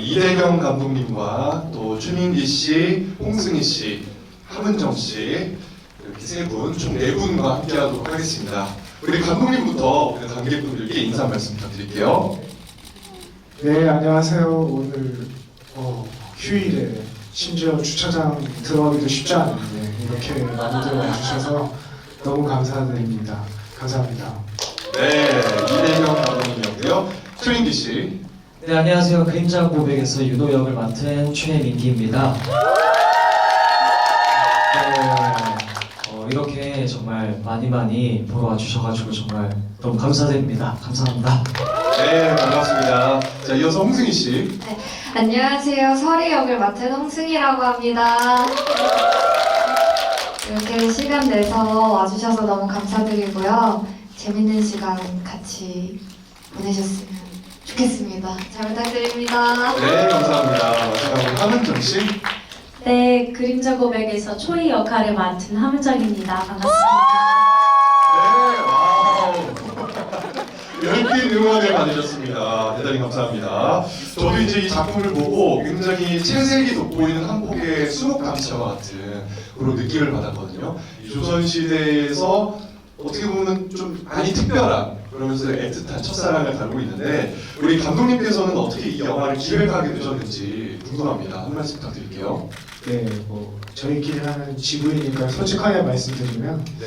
이대경 감독님과 또 최민기 씨, 홍승희 씨, 함은정 씨 이렇게 세 분, 총 네 분과 함께하도록 하겠습니다. 우리 감독님부터 관객분들께 인사 말씀 부탁드릴게요. 네, 안녕하세요. 오늘 휴일에 심지어 주차장 들어가기도 쉽지 않은데 이렇게 많이들 와주셔서 너무 감사드립니다. 감사합니다. 네, 이대경 감독님이었고요. 최민기 씨. 네, 안녕하세요. 그림자 고백에서 윤호 역을 맡은 최민기입니다. 이렇게 정말 많이 보러 와주셔가지고 정말 너무 감사드립니다. 감사합니다. 네, 반갑습니다. 자, 이어서 홍승희 씨. 네, 안녕하세요. 서리 역을 맡은 홍승희라고 합니다. 이렇게 시간 내서 와주셔서 너무 감사드리고요. 재밌는 시간 같이 보내셨으면 좋겠습니다. 잘 부탁드립니다. 네, 감사합니다. 마지막으로 함은정 씨. 네, 그림자 고백에서 초이 역할을 맡은 함은정입니다. 반갑습니다. 네, 와우. 열띤 응원을 받으셨습니다. 대단히 감사합니다. 저도 이제 이 작품을 보고 굉장히 채색이 돋보이는 한국의 수묵 감시와 같은 그런 느낌을 받았거든요. 이 조선시대에서 어떻게 보면 좀 많이 특별한 그러면서 애틋한 첫사랑을 다루고 있는데 우리 감독님께서는 어떻게 이 영화를 기획하게 되셨는지 궁금합니다. 한 말씀 부탁드릴게요. 네, 저희끼리 하는 지부이니까 솔직하게 말씀드리면 네.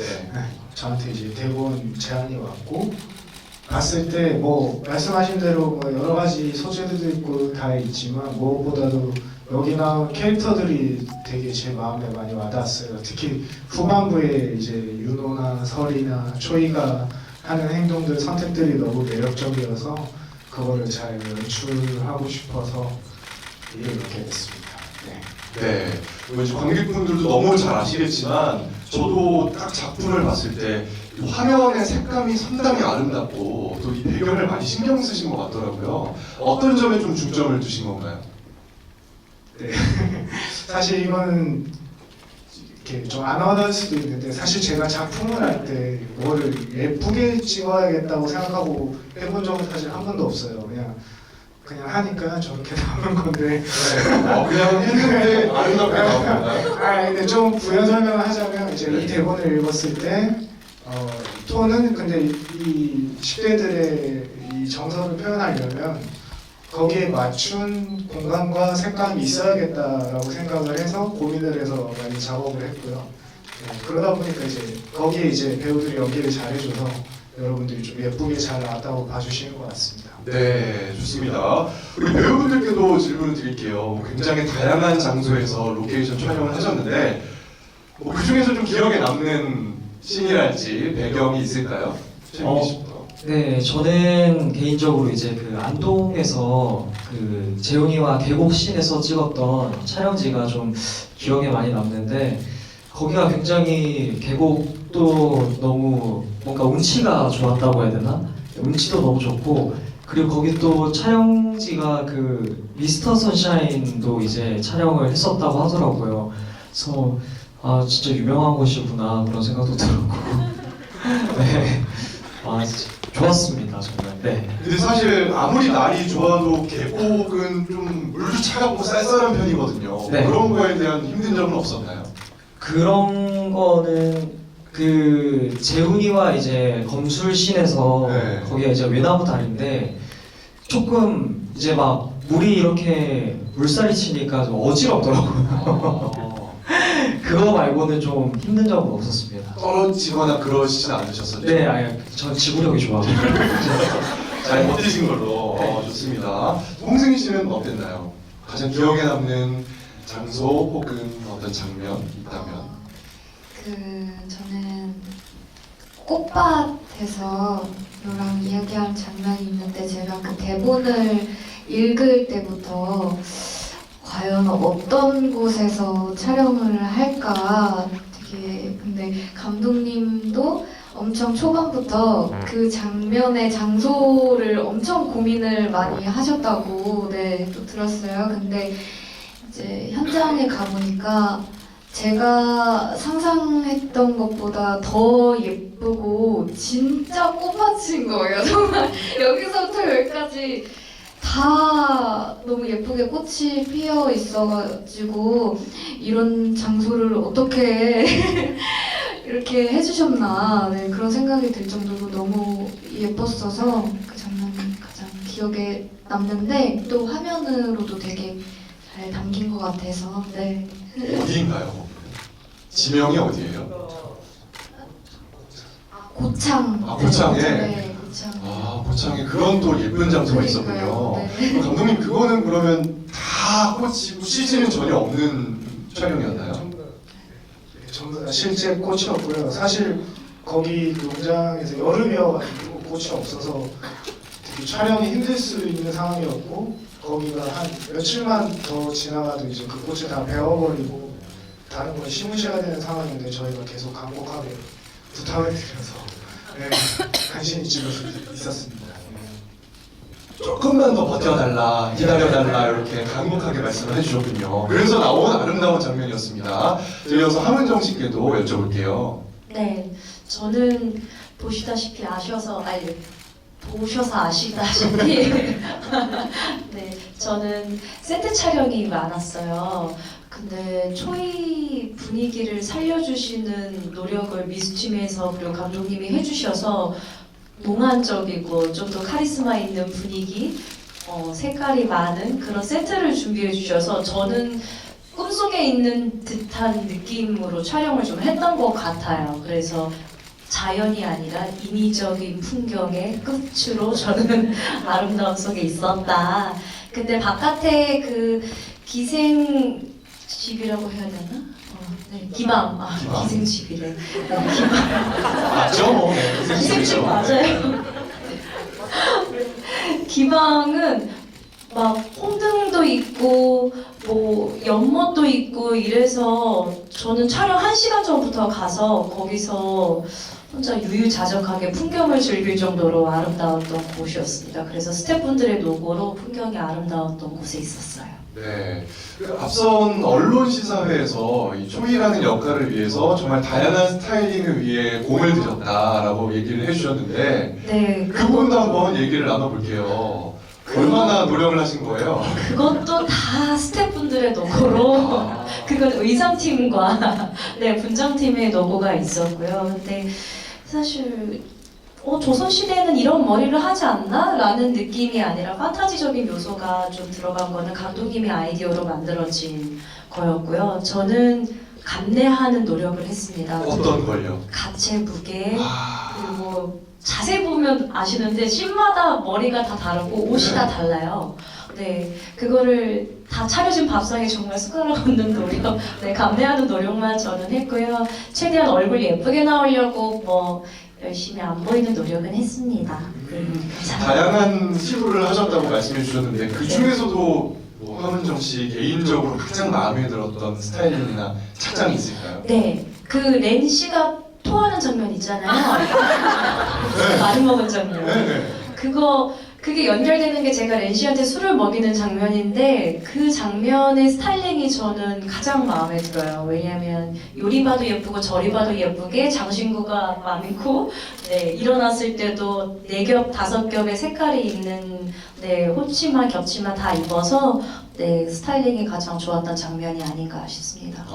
저한테 이제 대본 제안이 왔고 봤을 때 말씀하신 대로 여러 가지 소재들도 있고 다 있지만 무엇보다도 여기 나온 캐릭터들이 되게 제 마음에 많이 와닿았어요. 특히 후반부에 이제 윤호나 설이나 초이가 하는 행동들, 선택들이 너무 매력적이어서 그거를 잘 연출하고 싶어서 이렇게 됐습니다. 네. 네, 이제 관객분들도 너무 잘 아시겠지만 저도 딱 작품을 봤을 때 화면의 색감이 상당히 아름답고 또 이 배경을 많이 신경 쓰신 것 같더라고요. 어떤 점에 좀 중점을 두신 건가요? 네. 사실 이거는 이렇게 좀 안 와닿을 수도 있는데 사실 제가 작품을 할 때 뭐를 예쁘게 찍어야겠다고 생각하고 해본 적은 사실 한 번도 없어요. 그냥 하니까 저렇게 나오는 건데. 그냥 했는데 아름답게 나온 건가요? 근데 좀 부연 설명을 하자면 이제 이 대본을 읽었을 때 톤은 근데 이 10대들의 이 정서를 표현하려면 거기에 맞춘 공간과 색감이 있어야겠다라고 생각을 해서 고민을 해서 많이 작업을 했고요. 그러다 보니까 이제 거기에 이제 배우들이 연기를 잘해줘서 여러분들이 좀 예쁘게 잘 나왔다고 봐주시는 것 같습니다. 네, 좋습니다. 우리 배우분들께도 질문을 드릴게요. 굉장히 다양한 장소에서 로케이션 촬영을 하셨는데 그 중에서 좀 기억에 남는 씬이랄지 배경이 있을까요? 최민기 씨부터. 네, 저는 개인적으로 이제 그 안동에서 그 재훈이와 계곡씬에서 찍었던 촬영지가 좀 기억에 많이 남는데 거기가 굉장히 계곡도 너무 뭔가 운치가 좋았다고 해야 되나? 운치도 너무 좋고 그리고 거기 또 촬영지가 그 미스터 선샤인도 이제 촬영을 했었다고 하더라고요. 그래서 아 진짜 유명한 곳이구나 그런 생각도 들었고 네, 진짜 좋았습니다 정말. 네. 근데 사실 아무리 날이 좋아도 계곡은 좀 물도 차갑고 쌀쌀한 편이거든요. 네. 그런 거에 대한 힘든 점은 없었나요? 그런 거는 그 재훈이와 이제 검술씬에서 네. 거기가 이제 외나무 다리인데 조금 이제 막 물이 이렇게 물살이 치니까 좀 어지럽더라고요. 그거 말고는 좀 힘든 점은 없었습니다. 떨어지거나 그러시진 않으셨었죠? 네, 아니 전 지구력이 좋아요. 잘 버티신 걸로 좋습니다. 홍승희 씨는 어땠나요? 가장 기억에 남는 장소 혹은 어떤 장면 있다면? 저는 꽃밭에서 너랑 이야기한 장면이 있는데 제가 그 대본을 읽을 때부터 과연 어떤 곳에서 촬영을 할까 되게 근데 감독님도 엄청 초반부터 그 장면의 장소를 엄청 고민을 많이 하셨다고 또 들었어요. 근데 이제 현장에 가보니까 제가 상상했던 것보다 더 예쁘고 진짜 꽃밭인 거예요. 정말 여기서부터 여기까지 다 너무 예쁘게 꽃이 피어 있어가지고 이런 장소를 어떻게 이렇게 해주셨나 네, 그런 생각이 들 정도로 너무 예뻤어서 그 장면이 가장 기억에 남는데 또 화면으로도 되게 잘 담긴 것 같아서 네. 어디인가요? 지명이 어디예요? 고창. 고창에? 네, 고창. 고창에 그런 또 예쁜 장소가 그러니까요. 있었군요. 네. 감독님 그거는 그러면 다 꽃이고 CG는 전혀 없는 촬영이었나요? 전부 다 실제 꽃이었고요. 사실 거기 농장에서 여름이어가지고 꽃이 없어서 되게 촬영이 힘들 수 있는 상황이었고 거기가 한 며칠만 더 지나가도 이제 그 꽃을 다 베어버리고 다른 걸 심으셔야 되는 상황인데 저희가 계속 간곡하게 부탁을 드려서 네, 간신히 찍을 수 있었습니다. 조금만 더 버텨달라, 기다려달라 이렇게 간곡하게 말씀을 해주셨군요. 그래서 나온 아름다운 장면이었습니다. 이어서 함은정 씨께도 여쭤볼게요. 네, 저는 보시다시피 보셔서 아시다시피 네, 저는 세트 촬영이 많았어요. 근데 초이 분위기를 살려주시는 노력을 미스팀에서 그리고 감독님이 해주셔서 몽환적이고 좀 더 카리스마 있는 분위기, 색깔이 많은 그런 세트를 준비해 주셔서 저는 꿈속에 있는 듯한 느낌으로 촬영을 좀 했던 것 같아요. 그래서 자연이 아니라 인위적인 풍경의 끝으로 저는 아름다움 속에 있었다. 근데 바깥에 그 기생집이라고 해야 되나? 네, 기방. 기방. 기생집이래. 네, 맞죠? 기생집 맞아요. 기방은 막 홍등도 있고 뭐 연못도 있고 이래서 저는 촬영 1시간 전부터 가서 거기서 혼자 유유자적하게 풍경을 즐길 정도로 아름다웠던 곳이었습니다. 그래서 스태프분들의 노고로 풍경이 아름다웠던 곳에 있었어요. 네. 그 앞선 언론 시사회에서 이 초이라는 역할을 위해서 정말 다양한 스타일링을 위해 공을 들였다라고 얘기를 해주셨는데 네, 그 부분도 한번 얘기를 나눠볼게요. 얼마나 노력을 하신 거예요? 그것도 다 스태프분들의 노고로 그건 의상팀과 네, 분장팀의 노고가 있었고요. 근데 사실 조선시대에는 이런 머리를 하지 않나? 라는 느낌이 아니라 판타지적인 요소가 좀 들어간 거는 감독님의 아이디어로 만들어진 거였고요. 저는 감내하는 노력을 했습니다. 어떤 걸요? 가체 무게, 아, 그리고 자세히 보면 아시는데 씬마다 머리가 다 다르고 옷이 다 달라요. 네, 그거를 다 차려진 밥상에 정말 숟가락 얹는 노력, 네, 감내하는 노력만 저는 했고요. 최대한 얼굴 예쁘게 나오려고 뭐 열심히 안 보이는 노력은 했습니다. 네, 감사합니다. 다양한 시도를 하셨다고 말씀해 주셨는데 그 중에서도 뭐 함은정 씨 개인적으로 가장 마음에 들었던 스타일링이나 착장이 있을까요? 네, 그 렌 씨가 토하는 장면 있잖아요. 많이 먹은 장면. 네네. 그게 연결되는 게 제가 렌 씨한테 술을 먹이는 장면인데 그 장면의 스타일링이 저는 가장 마음에 들어요. 왜냐하면 요리 봐도 예쁘고 저리 봐도 예쁘게 장신구가 많고 네, 일어났을 때도 4겹, 5겹의 색깔이 있는 네, 호치마, 겹치마 다 입어서 네, 스타일링이 가장 좋았던 장면이 아닌가 싶습니다.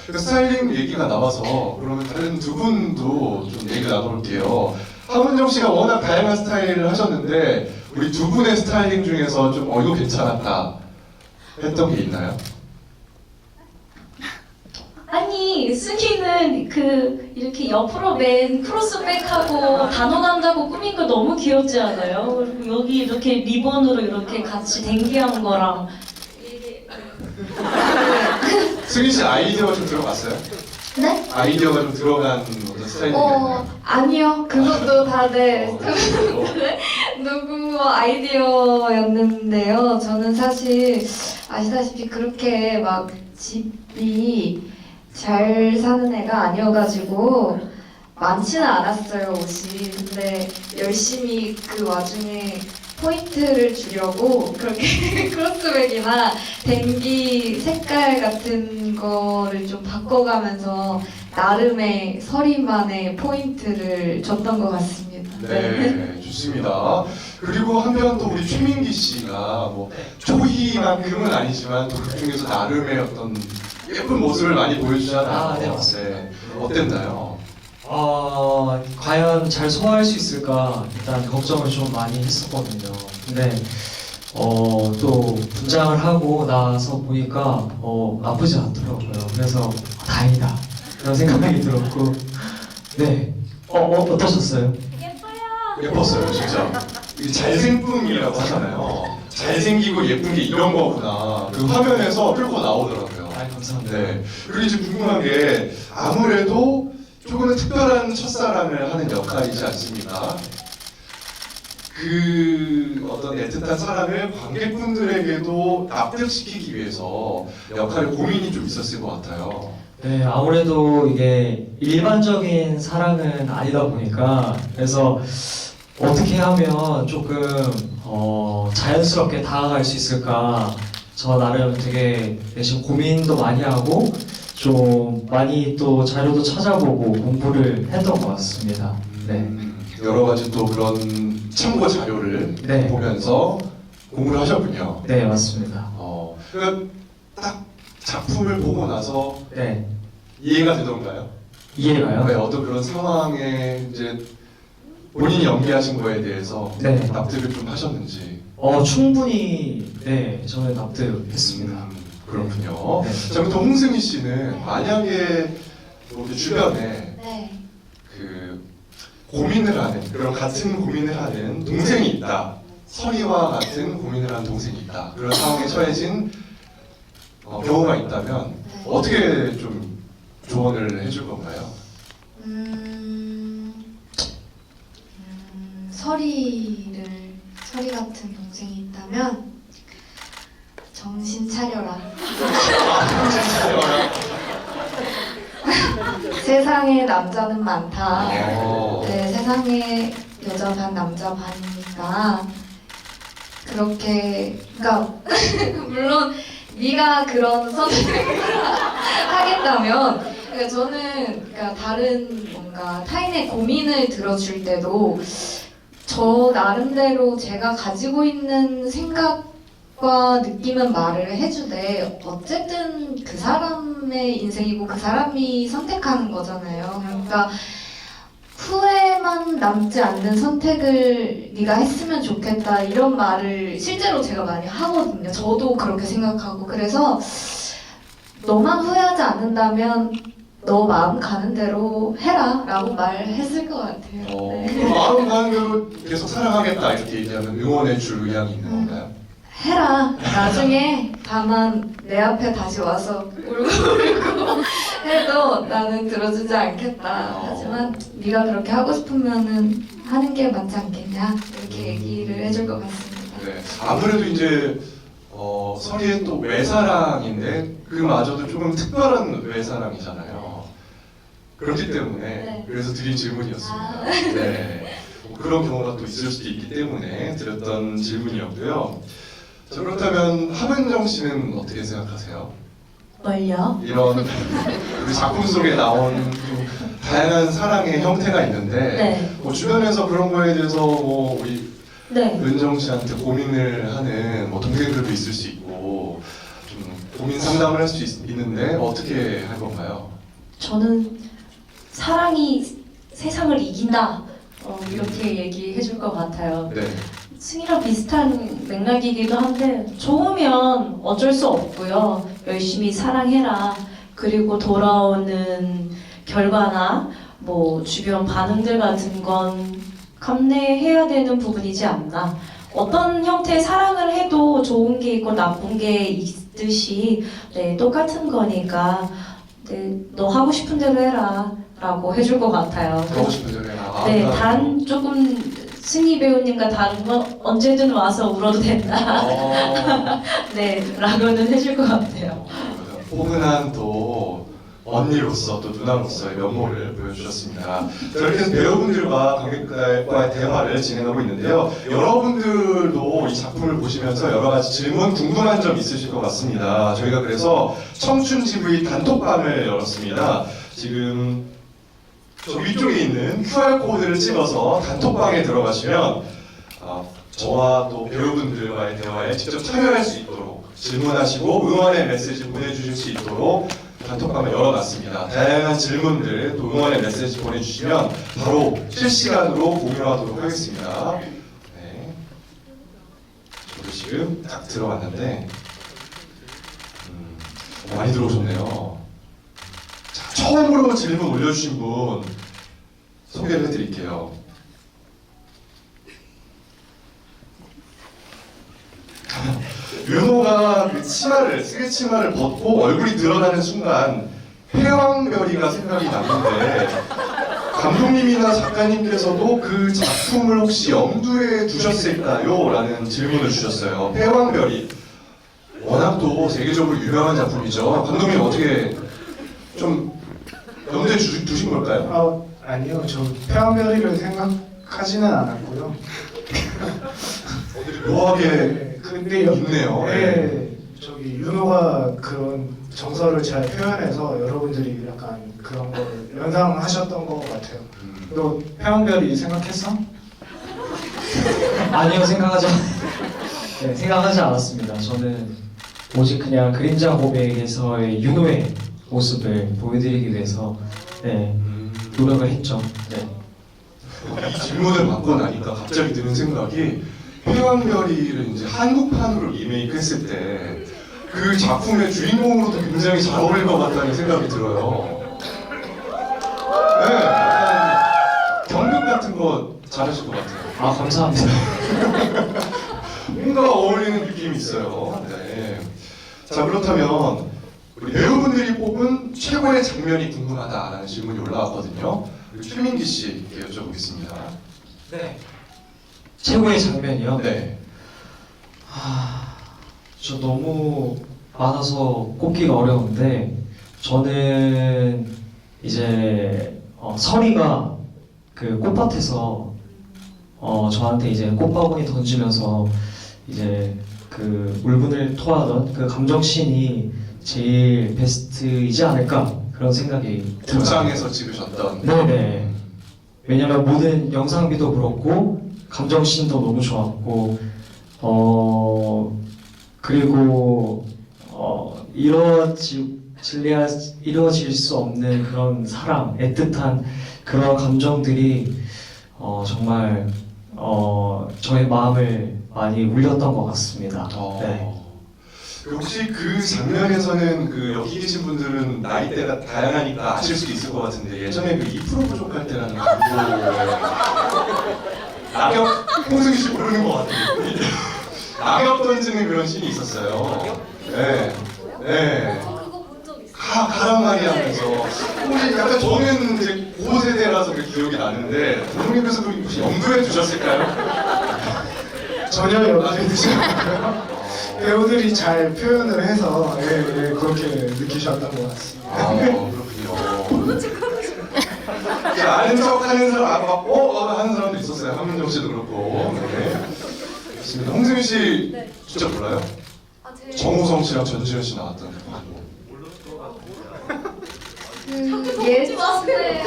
그 스타일링 얘기가 나와서 그러면 다른 두 분도 좀 얘기를 나눠볼게요. 함은정 씨가 워낙 다양한 스타일을 하셨는데 우리 두 분의 스타일링 중에서 좀 이거 괜찮았다 했던 게 있나요? 아니 승희는 그 이렇게 옆으로 맨 크로스백하고 단어 간다고 꾸민 거 너무 귀엽지 않아요? 그리고 여기 이렇게 리본으로 이렇게 같이 댕기한 거랑 승희 씨 아이디어가 좀 들어갔어요? 네? 아이디어가 좀 들어간 어떤 스타일링이었나요? 아니요. 그것도 다들 어. 누구 아이디어였는데요. 저는 사실 아시다시피 그렇게 막 집이 잘 사는 애가 아니어가지고 많지는 않았어요, 옷이. 근데 열심히 그 와중에 포인트를 주려고 그렇게 크로스백이나 댕기 색깔 같은 거를 좀 바꿔가면서 나름의 서리만의 포인트를 줬던 것 같습니다. 네, 좋습니다. 그리고 한편 또 우리 최민기 씨가 뭐 초희만큼은 아니지만 또 그중에서 나름의 어떤 예쁜 모습을 많이 보여주잖아요. 아, 네, 맞습니다. 네, 어땠나요? 과연 잘 소화할 수 있을까 일단 걱정을 좀 많이 했었거든요. 근데 또 분장을 하고 나서 보니까 나쁘지 않더라고요. 그래서 다행이다 그런 생각이 들었고, 네. 어떠셨어요? 예뻤어요, 진짜. 이게 잘생쁨이라고 하잖아요. 잘생기고 예쁜 게 이런 거구나. 그 화면에서 뚫고 나오더라고요. 아, 감사합니다. 네. 그리고 이제 궁금한 게 아무래도 조금은 특별한 첫사랑을 하는 역할이지 않습니까? 그 어떤 애틋한 사랑을 관객분들에게도 납득시키기 위해서 역할에 고민이 좀 있었을 것 같아요. 네, 아무래도 이게 일반적인 사랑은 아니다 보니까, 그래서 어떻게 하면 조금 자연스럽게 다가갈 수 있을까, 저 나름 되게 내심 고민도 많이 하고 좀 많이 또 자료도 찾아보고 공부를 했던 것 같습니다. 네. 여러 가지 또 그런 참고 자료를 네. 보면서 공부를 하셨군요. 네, 맞습니다. 그러니까 딱 작품을 보고 나서 네. 이해가 되던가요? 이해가요? 네, 어떤 그런 상황에 이제 본인이 연기하신 거에 대해서 네. 납득을 좀 하셨는지. 충분히, 네, 저는 납득했습니다. 그렇군요. 네. 자, 그럼 또 홍승희 씨는 만약에 뭐 이렇게 주변에 네. 그 고민을 하는, 그런 같은 고민을 하는 동생이 있다. 선희와 같은 고민을 하는 동생이 있다. 그런 상황에 처해진 경우가 있다면 네. 어떻게 좀 조언을 해줄 건가요? 서리 같은 동생이 있다면 정신 차려라. 세상에 남자는 많다. 네, 세상에 여자 반 남자 반이니까 그렇게, 그러니까 물론 네가 그런 선택을 하겠다면, 그러니까 저는 그러니까 다른 뭔가 타인의 고민을 들어줄 때도 저 나름대로 제가 가지고 있는 생각과 느낌은 말을 해주되 어쨌든 그 사람의 인생이고 그 사람이 선택하는 거잖아요. 그러니까 후회만 남지 않는 선택을 네가 했으면 좋겠다 이런 말을 실제로 제가 많이 하거든요. 저도 그렇게 생각하고, 그래서 너만 후회하지 않는다면 너 마음 가는 대로 해라 라고 말했을 것 같아요. 네. 마음 가는 대로 계속 사랑하겠다 이렇게 얘기하면 응원해 줄 의향이 있는 건가요? 해라. 나중에 다만 내 앞에 다시 와서 울고 해도 나는 들어주지 않겠다. 하지만 네가 그렇게 하고 싶으면은 하는 게 맞지 않겠냐 이렇게 얘기를 해줄 것 같습니다. 네. 아무래도 이제 설이의 또 외사랑인데 그마저도 조금 특별한 외사랑이잖아요. 그렇기 때문에 네. 그래서 드린 질문이었습니다. 아. 네. 그런 경우가 또 있을 수도 있기 때문에 드렸던 질문이었고요. 자, 그렇다면 함은정 씨는 어떻게 생각하세요? 뭘요? 이런 우리 작품 속에 나온 다양한 사랑의 형태가 있는데 네. 뭐 주변에서 그런 거에 대해서 뭐 우리 네. 은정 씨한테 고민을 하는 뭐 동생들도 있을 수 있고 좀 고민 상담을 할 수 있는데 어떻게 할 건가요? 저는 사랑이 세상을 이긴다. 이렇게 얘기해 줄 것 같아요. 네. 승희랑 비슷한 맥락이기도 한데 좋으면 어쩔 수 없고요. 열심히 사랑해라. 그리고 돌아오는 결과나 뭐 주변 반응들 같은 건 감내해야 되는 부분이지 않나. 어떤 형태의 사랑을 해도 좋은 게 있고 나쁜 게 있듯이 네, 똑같은 거니까 네, 너 하고 싶은 대로 해라 라고 해줄 것 같아요. 하고 싶은 대로 해라. 네, 단 조금 승희 배우님과 다른 건 언제든 와서 울어도 된다. 네, 라고는 해줄 것 같아요. 포근한 또 언니로서 또 누나로서의 면모를 보여주셨습니다. 자, 이렇게 해서 배우분들과 관객과의 대화를 진행하고 있는데요. 여러분들도 이 작품을 보시면서 여러 가지 질문, 궁금한 점 있으실 것 같습니다. 저희가 그래서 청춘 TV 단톡방을 열었습니다. 지금 저 위쪽에 있는 QR 코드를 찍어서 단톡방에 들어가시면 저와 또 배우분들과의 대화에 직접 참여할 수 있도록 질문하시고 응원의 메시지 보내주실 수 있도록 단톡방을 열어놨습니다. 다양한 질문들 또 응원의 메시지 보내주시면 바로 실시간으로 공유하도록 하겠습니다. 네. 저도 지금 딱 들어왔는데 많이 들어오셨네요. 자, 처음으로 질문 올려주신 분 소개를 해드릴게요. 윤호가 그 스게 치마를 벗고 얼굴이 드러나는 순간 패왕별이가 생각이 났는데 감독님이나 작가님께서도 그 작품을 혹시 염두에 두셨을까요? 라는 질문을 주셨어요. 패왕별이 워낙 또 세계적으로 유명한 작품이죠. 감독님 어떻게 좀 염두에 두신 걸까요? 아니요, 저 폐왕별이를 생각하지는 않았고요. 묘하게 근데 있네요. 네, 저기 윤호가 그런 정서를 잘 표현해서 여러분들이 약간 그런 걸 연상하셨던 것 같아요. 너 폐왕별이 생각했어? 아니요, 네, 생각하지 않았습니다. 저는 오직 그냥 그림자 고백에서의 윤호의 모습을 보여드리기 위해서 노력을 했죠. 네. 이 질문을 받고 나니까 갑자기 드는 생각이 패왕별이를 이제 한국판으로 리메이크했을 때 그 작품의 주인공으로도 굉장히 잘 어울릴 것 같다는 생각이 들어요. 네, 약간 경극 같은 거 잘하실 것 같아요. 아, 감사합니다. 뭔가 어울리는 느낌이 있어요. 네. 자, 그렇다면 우리 배우분들이 뽑은 최고의 장면이 궁금하다라는 질문이 올라왔거든요. 우리 최민기 씨께 여쭤보겠습니다. 네. 최고의 장면이요? 네. 저 너무 많아서 꼽기가 어려운데 저는 이제 설이가 그 꽃밭에서 저한테 이제 꽃바구니 던지면서 이제 그 울분을 토하던 그 감정씬이 제일 베스트이지 않을까 그런 생각이 들어요. 극장에서 찍으셨던. 네네. 왜냐면 모든 영상비도 그렇고 감정씬도 너무 좋았고 그리고 이루어질 수 없는 그런 사랑, 애틋한 그런 감정들이 정말 저의 마음을 많이 울렸던 것 같습니다. 네. 혹시 그 장면에서는 그 여기 계신 분들은 나이대가 다양하니까 아실 수도 있을 것 같은데 예전에 그 2% 부족할 때라는 광고 낙엽 홍승기 씨 모르는 것 같아요. 낙엽 던지는 그런 씬이 있었어요. 네, 네. 가란 말이 하면서 혹시 약간 저는 이제 고 세대라서 그 기억이 나는데 감독님께서 혹시 염두에 두셨을까요? 전혀 연락이 되지 않고요. 배우들이 잘 표현을 해서 그렇게 느끼셨던 것 같습니다. 아, 그렇군요. 아는 척 하는 사람, 하는 사람도 있었어요. 한문정 씨도 그렇고. 네. 좋습니다. 홍승민 씨 진짜 몰라요? 정우성 씨랑 전지현 씨 나왔던 광고. 예전에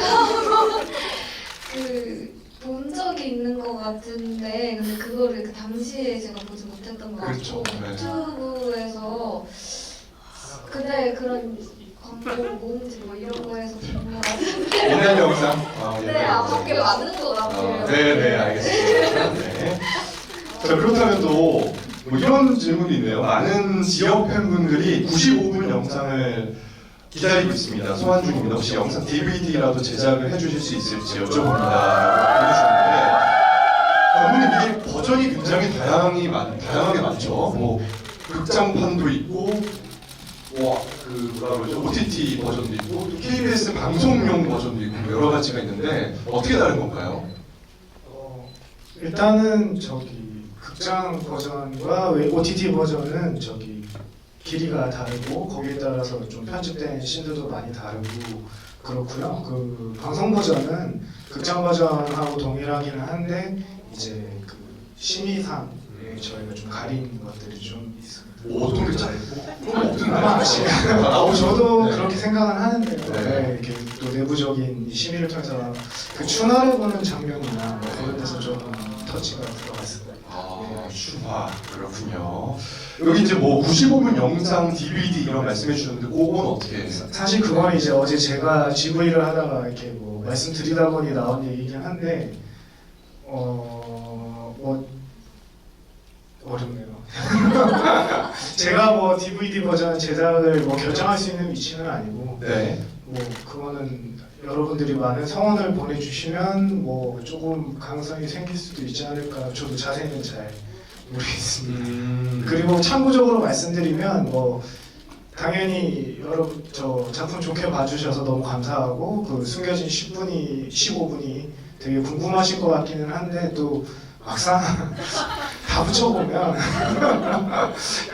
본 적이 있는 것 같은데 근데 그거를 그 당시에 제가 보지 못했던 것 그렇죠. 같고 네. 유튜브에서 근데 그런 광고 뭔지 뭐 이런 거에서 본 것 같은데 옛날 영상? 네, 밖에 맞는 것 같아요. 네, 알겠습니다. 네. 자, 그렇다면 또 뭐 이런 질문이 있네요. 많은 지역 팬분들이 95분 영상을 기다리고 있습니다. 소환 중입니다. 혹시 영상 DVD라도 제작을 해주실 수 있을지 여쭤봅니다. 보내주셨는데 감독님 이게 버전이 굉장히 다양하게 많죠. 뭐 극장판도 있고 그 뭐라 그러죠? OTT 버전도 있고 또 KBS 방송용 버전도 있고 여러 가지가 있는데 어떻게 다른 건가요? 일단은 저기 극장 버전과 OTT 버전은 저기 길이가 다르고 거기에 따라서 좀 편집된 씬들도 많이 다르고 그렇고요. 그 방송 버전은 극장 버전하고 동일하기는 한데 이제 그 심의상 저희가 좀 가린 것들이 좀 있습니다. 어떤 게 잘했고 그런 거 없던가요? 아마 아시겠죠. 저도 네. 그렇게 생각은 하는데요. 네. 네, 이렇게 또 내부적인 이 심의를 통해서 그 춘화를 보는 장면이나 뭐 그런 데서 좀 터치가 들어갔습니다. 아, 슈화 그렇군요. 여기 이제 뭐 95분 영상, DVD 이런 말씀해 주셨는데 그건 어떻게? 사실 그건 이제 어제 제가 GV를 하다가 이렇게 뭐 말씀드리다 보니 나온 얘기긴 한데 뭐 어렵네요. 제가 뭐 DVD 버전 제작을 뭐 결정할 수 있는 위치는 아니고 네. 뭐 그거는 여러분들이 많은 성원을 보내주시면 뭐 조금 가능성이 생길 수도 있지 않을까. 저도 자세히는 잘 모르겠습니다. 그리고 그리고 참고적으로 말씀드리면 뭐 당연히 여러분 저 작품 좋게 봐주셔서 너무 감사하고 그 숨겨진 10분이 15분이 되게 궁금하실 것 같기는 한데 또 막상 다 붙여보면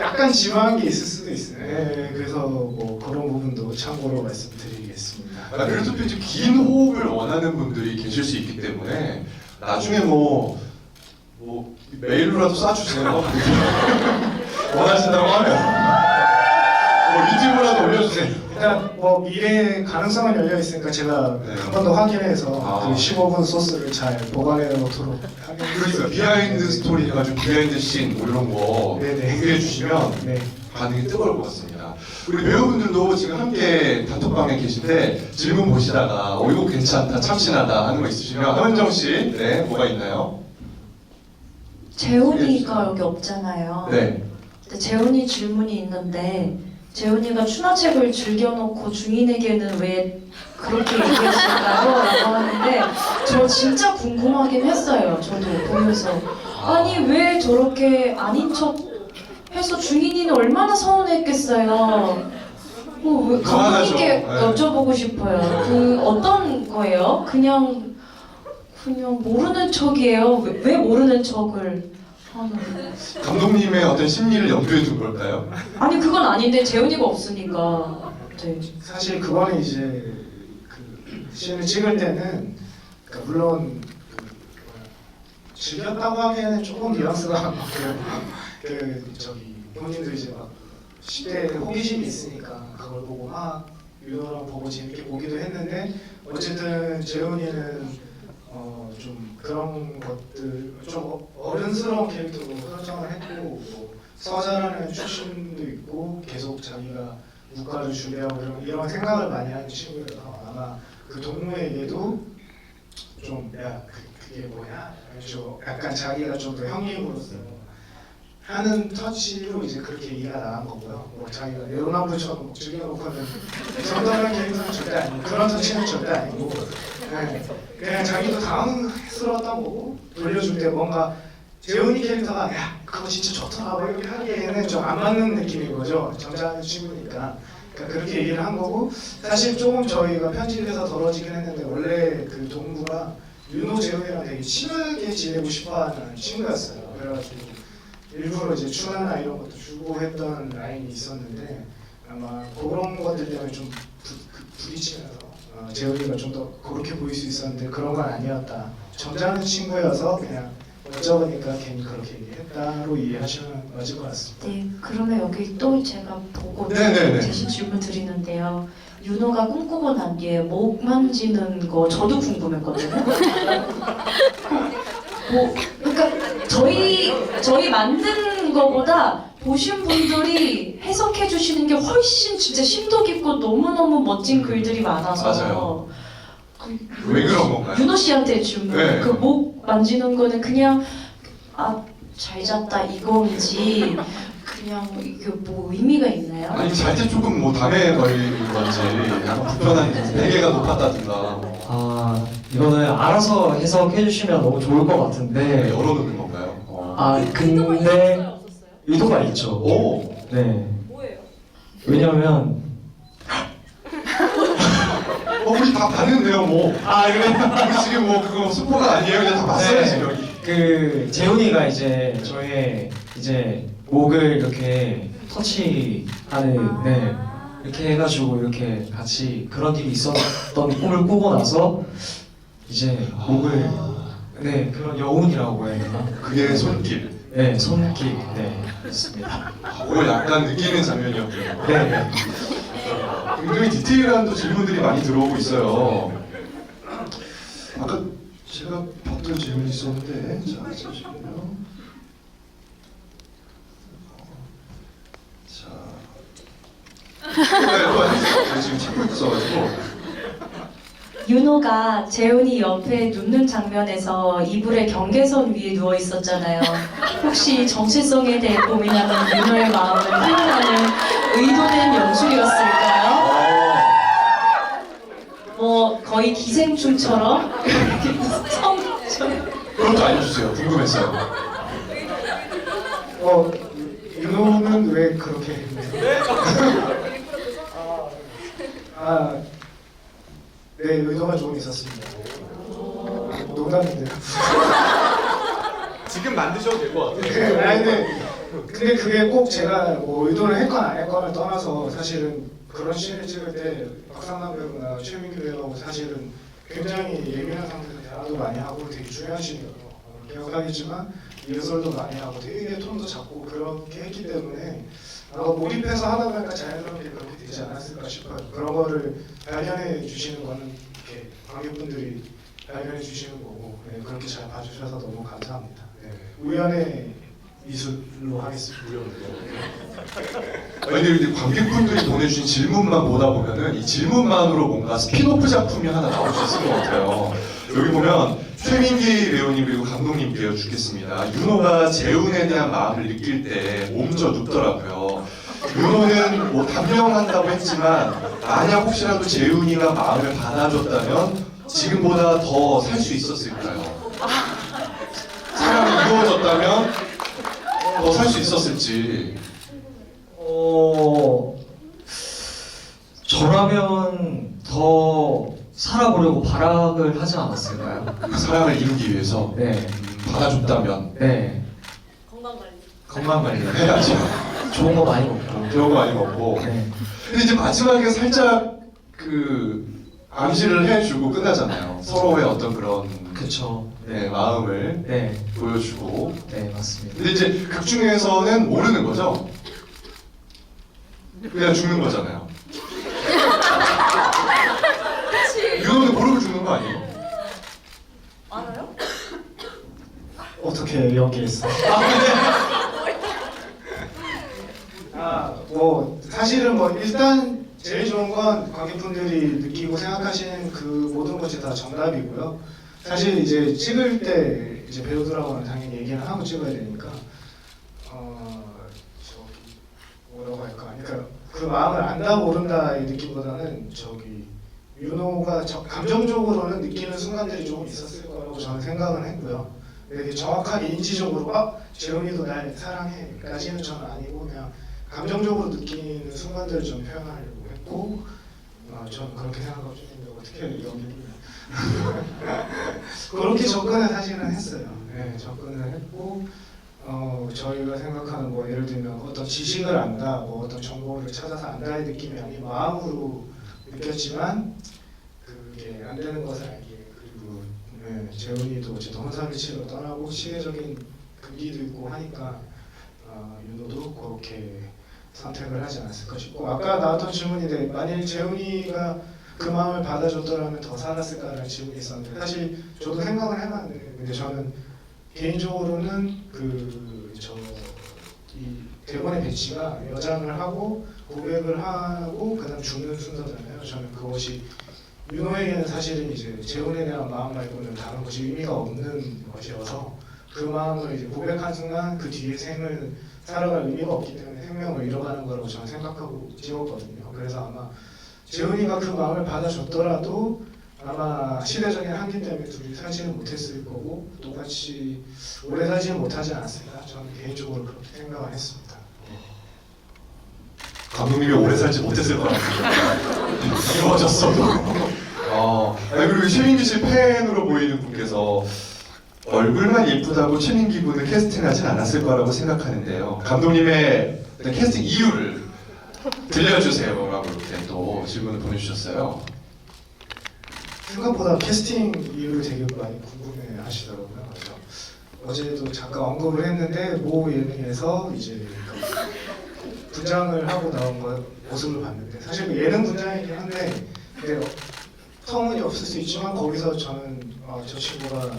약간 지루한 게 있을 수도 있어요. 네, 그래서 뭐 그런 부분도 참고로 말씀드리겠습니다. 그래서 또 이제 긴 호흡을 원하는 분들이 계실 수 있기 때문에 나중에 뭐 메일로라도 쏴주세요. 원하신다고 하면 뭐 유튜브라도 올려주세요. 일단 뭐 미래의 가능성은 열려 있으니까 제가 네. 한 번 더 확인해서 아. 그 15분 소스를 잘 보관해 놓도록 하겠습니다. 그러니까 비하인드 스토리 해가지고 비하인드 씬 뭐 이런 거 네네. 공개해 주시면 네. 반응이 뜨거울 것 같습니다. 우리 배우분들도 지금 함께 단톡방에 계신데 질문 보시다가 이거 괜찮다, 참신하다 하는 거 있으시면 현정 씨, 네, 뭐가 있나요? 재훈이가 여기 없잖아요. 네. 근데 재훈이 질문이 있는데 재훈이가 춘화책을 즐겨놓고 중인에게는 왜 그렇게 얘기했을까요? 라고 하는데 저 진짜 궁금하긴 했어요. 저도 보면서 아니 왜 저렇게 아닌 척 해서 중인이는 얼마나 서운했겠어요. 왜 감독님께 그만하죠. 여쭤보고 싶어요. 그 어떤 거예요? 그냥 모르는 척이에요. 왜 모르는 척을 하는? 감독님의 어떤 심리를 염두에 둔 걸까요? 아니 그건 아닌데 재훈이가 없으니까. 네. 사실 그거는 이제 그 씬을 찍을 때는 그러니까 물론 즐겼다고 하기에는 조금 뉘앙스가 맞고요. 그 저기 본인도 이제 막 10대 호기심이 있으니까 그걸 보고 막 유도랑 보고 재밌게 보기도 했는데 어쨌든 재훈이는 좀 그런 것들 좀 어른스러운 캐릭터로 설정을 했고 뭐 서자라는 출신도 있고 계속 자기가 국가를 준비하고 이런 생각을 많이 하는 친구여서 아마 그 동무에게도 좀 야 그게 뭐냐 좀 약간 자기가 좀 더 형님으로서 하는 터치로 이제 그렇게 얘기가 나간 거고요. 뭐 자기가 레오나르도처럼 즐겨놓고는 정당한 캐릭터는 절대 아니고 그런 터치는 절대 아니고 네. 그냥 자기도 당황스러웠던 거고 돌려줄 때 뭔가 재훈이 캐릭터가 야 그거 진짜 좋더라 뭐 이렇게 하기에는 좀 안 맞는 느낌인 거죠. 정자하는 친구니까. 그러니까 그렇게 얘기를 한 거고 사실 조금 저희가 편집해서 덜어지긴 했는데 원래 그 동부가 윤호 재훈이랑 되게 친하게 지내고 싶어하는 친구였어요. 그래가지고 일부러 이제 춘하나 이런 것도 주고 했던 라인이 있었는데 아마 그런 것들 때문에 좀 부딪히면서 재훈이가 좀 더 그렇게 보일 수 있었는데 그런 건 아니었다. 점잖은 친구여서 그냥 여쭤보니까 괜히 그렇게 얘기했다로 이해하시면 맞을 것 같습니다. 네, 그러면 여기 또 제가 보고 네네네. 대신 질문 드리는데요. 윤호가 꿈꾸고 난 뒤에 목 만지는 거 저도 궁금했거든요. 뭐, 그러니까 저희 만든 거보다 보신 분들이 해석해 주시는 게 훨씬 진짜 심도 깊고 너무너무 멋진 글들이 많아서 맞아요. 왜 그런 건가요? 윤호 씨한테 질문. 네. 그 목 만지는 거는 그냥 잘 잤다 이건지 그냥 이게 뭐 의미가 있나요? 아니 잘 때 조금 뭐 담에 걸리는 건지 약간 불편한 베개가 높았다든가 이거는 알아서 해석해 주시면 너무 좋을 것 같은데 열어놓는 건가요? 근데 의도가 있죠. 오! 네. 뭐예요? 왜냐면 우리 다 봤는데요 뭐 그래? 우리 지금 뭐 그거 스포가 아니에요 그냥 다 봤어요 네. 지금 그 재훈이가 이제 저의 이제 목을 이렇게 터치하는 네 이렇게 해가지고 이렇게 같이 그런 일이 있었던 꿈을 꾸고 나서 이제 목을 네 그런 여운이라고 해야 되나? 그게 손길 네, 손킥, 네, 있습니다. 그걸 약간 느끼는 장면이었군요. 네, 굉장히 디테일한 또 질문들이 많이 들어오고 있어요. 아까 제가 봤던 질문이 있었는데, 자, 잠시만요. 자, 네, 지금 찾고 있어가지고. 윤호가 재훈이 옆에 눕는 장면에서 이불의 경계선 위에 누워 있었잖아요. 혹시 정체성에 대해 고민하는 윤호의 마음을 표현하는 의도된 연출이었을까요? 뭐 거의 기생충처럼 성처럼. 그것도 알려주세요. 궁금했어요. 윤호는 왜 그렇게 했나요? 네, 의도가 조금 있었습니다. 농담인데요. 지금 만드셔도 될 것 같아요. 아니, 근데 그게 꼭 제가 뭐 의도를 했거나 안 했거나 떠나서 사실은 그런 씬을 찍을 때 박상남 배우나 최민규 배우하고 사실은 굉장히 예민한 상태에서 대화도 많이 하고 되게 중요한 씬이에요. 기억하겠지만 리허설도 많이 하고 되게 톤도 잡고 그렇게 했기 때문에 몰입해서 하다 보니까 자연스럽게 그렇게 되지 않았을까 싶어요. 그런 거를 발견해 주시는 거는 이렇게 관객분들이 발견해 주시는 거고 네, 그렇게 잘 봐주셔서 너무 감사합니다. 네, 우연의 미술로 하겠습니다. 아니, 근데 관객분들이 보내주신 질문만 보다 보면은 이 질문만으로 뭔가 스피노프 작품이 하나 나올 수 있을 것 같아요. 여기 보면 최민기 배우님 그리고 감독님께요 주겠습니다. 윤호가 재훈에 대한 마음을 느낄 때 몸져 눕더라고요. 윤호는 뭐 단명한다고 했지만 만약 혹시라도 재훈이가 마음을 받아줬다면 지금보다 더 살 수 있었을까요? 사랑이 이루어졌다면 더 살 수 있었을지. 저라면 더 살아보려고 발악을 하지 않았을까요? 그 사랑을 이루기 위해서 네, 받아줬다면 네, 건강 관리를 해야죠. 좋은 거 많이 먹고. 좋은 거 많이 먹고. 네, 근데 이제 마지막에 살짝 그 암시를 해주고 끝나잖아요. 서로의 어떤 그런 그쵸. 네, 마음을 네, 보여주고. 네, 맞습니다. 근데 이제 극 중에서는 모르는 거죠. 그냥 죽는 거잖아요. 윤호는 모르고 죽는 거 아니에요? 어떻게 연기했어? 뭐 사실은 뭐 일단 제일 좋은 건 관객분들이 느끼고 생각하시는 그 모든 것이 다 정답이고요. 사실 이제 찍을 때 이제 배우들하고는 당연히 얘기를 하고 찍어야 되니까 저기 뭐라고 할까? 그러니까 그 마음을 안다 모른다의 느낌보다는 저기 윤호가 감정적으로는 느끼는 순간들이 조금 있었을 거라고 저는 생각은 했고요. 이렇게 정확하게 인지적으로 재훈이도 날 사랑해까지는 저는 아니고 그냥 감정적으로 느끼는 순간들을 좀 표현하려고 했고 저는 그렇게 생각하고 있는데 어떻게 연기를 그렇게 접근을 사실은 했어요. 네, 접근을 했고 저희가 생각하는 뭐 예를 들면 어떤 지식을 안다, 뭐 어떤 정보를 찾아서 안다의 느낌이 아닌 마음으로 느꼈지만 그게 안 되는 것을 알기에 그리고 네, 재훈이도 어쨌든 혼사를 치러 떠나고 시대적인 금기도 있고 하니까 윤호도 그렇게 선택을 하지 않았을까 싶고 아까 나왔던 질문인데 만일 재훈이가 그 마음을 받아줬더라면 더 살았을까라는 질문이 있었는데 사실 저도 생각을 해봤는데 근데 저는 개인적으로는 이 대본의 배치가 여장을 하고 고백을 하고 그다음 죽는 순서잖아요. 저는 그것이 윤호에게는 사실은 이제 재훈에 대한 마음 말고는 다른 것이 의미가 없는 것이어서 그 마음을 이제 고백한 순간 그 뒤에 생을 살아갈 의미가 없기 때문에 생명을 잃어가는 거라고 저는 생각하고 찍었거든요. 그래서 아마 재훈이가 그 마음을 받아줬더라도 아마 시대적인 한계 때문에 둘이 살지는 못했을 거고 똑같이 오래 살지는 못하지 않았을까 저는 개인적으로 그렇게 생각을 했습니다. 감독님이 오래 살지 못했을 거라고 이루어졌어도. 그리고 최민기 씨 팬으로 보이는 분께서 얼굴만 예쁘다고 최민기 군을 캐스팅하진 않았을 거라고 생각하는데요. 감독님의 캐스팅 이유를 들려주세요라고 이렇게 또 질문을 보내주셨어요. 생각보다 캐스팅 이유를 되게 많이 궁금해 하시더라고요. 그래서 어제도 잠깐 언급을 했는데 모 예능에서 이제 그 분장을 하고 나온 모습을 봤는데 사실 그 예능 분장이긴 한데 근데 터무니없을 수 있지만 거기서 저는 저 친구가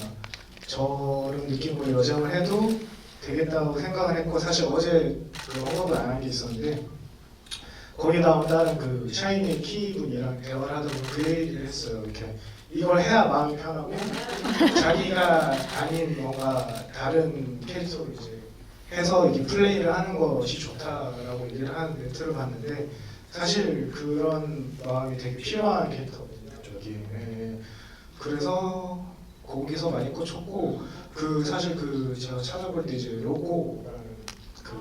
저런 느낌으로 여장을 해도 되겠다고 생각을 했고 사실 어제 그 언급을 안 한 게 있었는데 거기 나온 다른 그 샤이니 키 분이랑 대화를 하다 보면 그 얘기를 했어요. 이렇게 이걸 해야 마음이 편하고 자기가 아닌 뭔가 다른 캐릭터를 이제 해서 이렇게 플레이를 하는 것이 좋다라고 얘기를 하는 멘트를 봤는데 사실 그런 마음이 되게 필요한 캐릭터거든요. 저기 그래서 거기서 많이 꽂혔고 그 사실 그 제가 찾아볼 때 이제 로고라는 그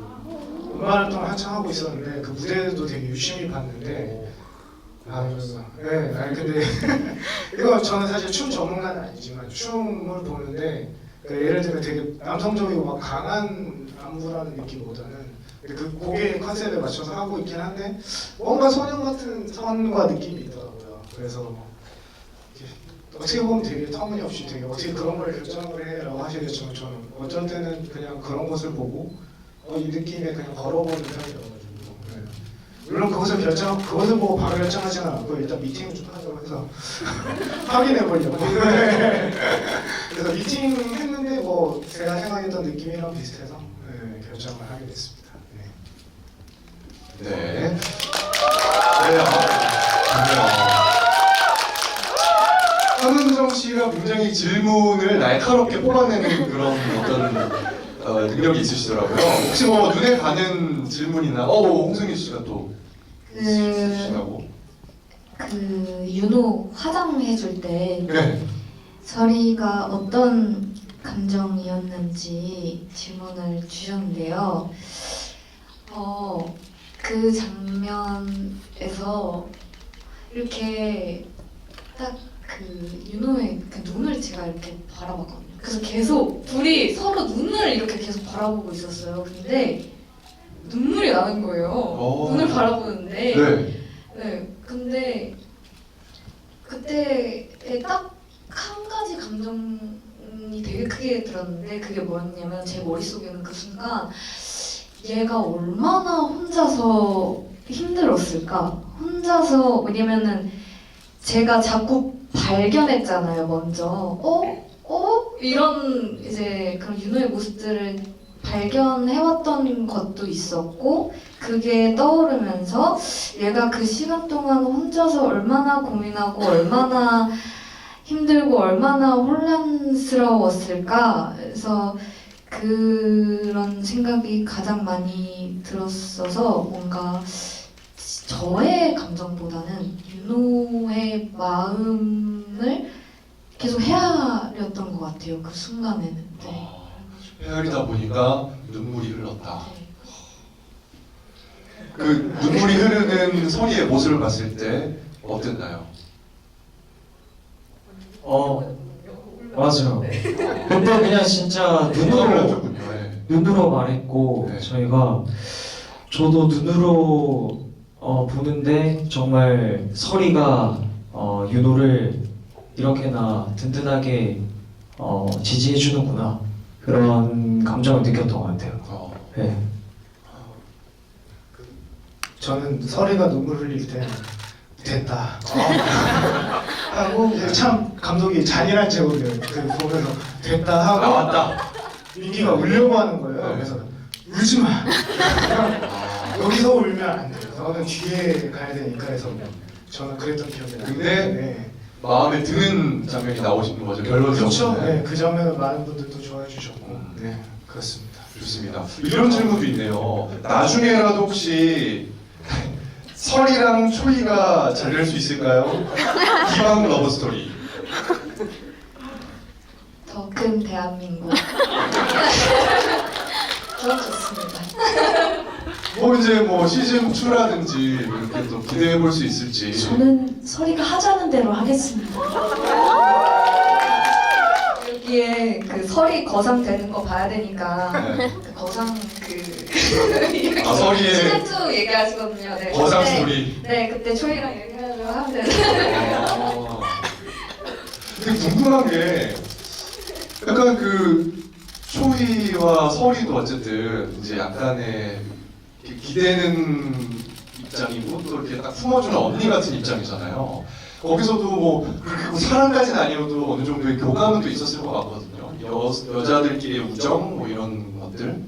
음반 활동을 한창 하고 있었는데 그 무대도 되게 유심히 봤는데 아니 근데 이거 저는 사실 춤 전문가는 아니지만 춤을 보는데 그러니까 예를 들면 되게 남성적이고 막 강한 안무라는 느낌보다는 그 곡의 컨셉에 맞춰서 하고 있긴 한데 뭔가 소년 같은 선과 느낌이 있더라고요. 그래서 어떻게 보면 되게 터무니없이 되게 어떻게 그런 걸 결정을 해라고 하시겠지만 저는 어쩔 때는 그냥 그런 것을 보고 이 느낌에 그냥 걸어보는 편이어가지고 물론 그것을 보고 바로 결정하지는 않고 일단 미팅을 좀 하자고 해서 확인해 보려고 그래서 미팅 했는데 뭐 제가 생각했던 느낌이랑 비슷해서 결정을 하게 됐습니다. 네. 네. 좋네요. 한은정 씨가 굉장히 질문을 날카롭게 뽑아내는 그런 어떤 능력이 있으시더라고요. 혹시 뭐 눈에 가는 질문이나 홍승희 씨가 또 있으시다고? 그 윤호 화장해줄 때 네. 설이가 어떤 감정이었는지 질문을 주셨는데요. 그 장면에서 이렇게 딱 그 윤호의 그 눈을 제가 이렇게 바라봤거든요. 그래서 계속 둘이 서로 눈을 이렇게 계속 바라보고 있었어요. 근데 눈물이 나는 거예요. 눈을 바라보는데. 네. 근데 그때 딱 한 가지 감정이 되게 크게 들었는데 그게 뭐였냐면 제 머릿속에는 그 순간 얘가 얼마나 혼자서 힘들었을까? 혼자서 왜냐면은 제가 자꾸 발견했잖아요, 먼저. 이런 이제 그런 윤호의 모습들을 발견해왔던 것도 있었고 그게 떠오르면서 얘가 그 시간 동안 혼자서 얼마나 고민하고 얼마나 힘들고 얼마나 혼란스러웠을까 그래서 그런 생각이 가장 많이 들었어서 뭔가 저의 감정보다는 윤호의 마음을 계속 헤아렸던 것 같아요. 그 순간에는. 네. 헤아리다 보니까 눈물이 흘렀다. 그 눈물이 흐르는 설이의 모습을 봤을 때 어땠나요? 맞아요. 근데 그냥 진짜 눈으로 말했고 네. 저도 눈으로 보는데 정말 설이가 윤호를 이렇게나 든든하게 지지해주는구나 그런 감정을 느꼈던 것 같아요. 네. 저는 설이가 눈물 흘릴 때 됐다 하고 참 감독이 잔인한 제목이에요. 그 보면서 됐다 하고 나왔다. 민기가 울려고 하는 거예요. 네. 그래서 울지 마. 여기서 울면 안 돼. 너는 뒤에 가야 되니까 해서 저는 그랬던 기억이 나요. 근데 마음에 드는 장면이 나오시는 거죠, 결론적으로. 그렇죠. 네, 그 장면을 많은 분들도 좋아해 주셨고, 네, 그렇습니다. 좋습니다. 이런 질문도 있네요. 나중에라도 혹시 설이랑 초이가 잘 될 수 있을까요? 기방 러브 스토리. 더 큰 대한민국. 너무 좋습니다. 이제 시즌 2라든지 이렇게 또 기대해 볼 수 있을지. 저는 설이가 하자는 대로 하겠습니다. 여기에 그 설이 거상 되는 거 봐야 되니까 네. 그 거상 설이의 시즌2 얘기하시거든요. 네, 거상 그때, 스토리. 네, 그때 초이랑 얘기하려고 하면 되는데. 근데 궁금한 게 약간 그 초이와 설이도 어쨌든 이제 약간의 기대는 입장이고 또 이렇게 딱 품어주는 언니 같은 입장이잖아요. 거기서도 뭐 그렇게 뭐 사랑까지는 아니어도 어느 정도의 교감은 또 있었을 것 같거든요. 여자들끼리의 우정 뭐 이런 것들.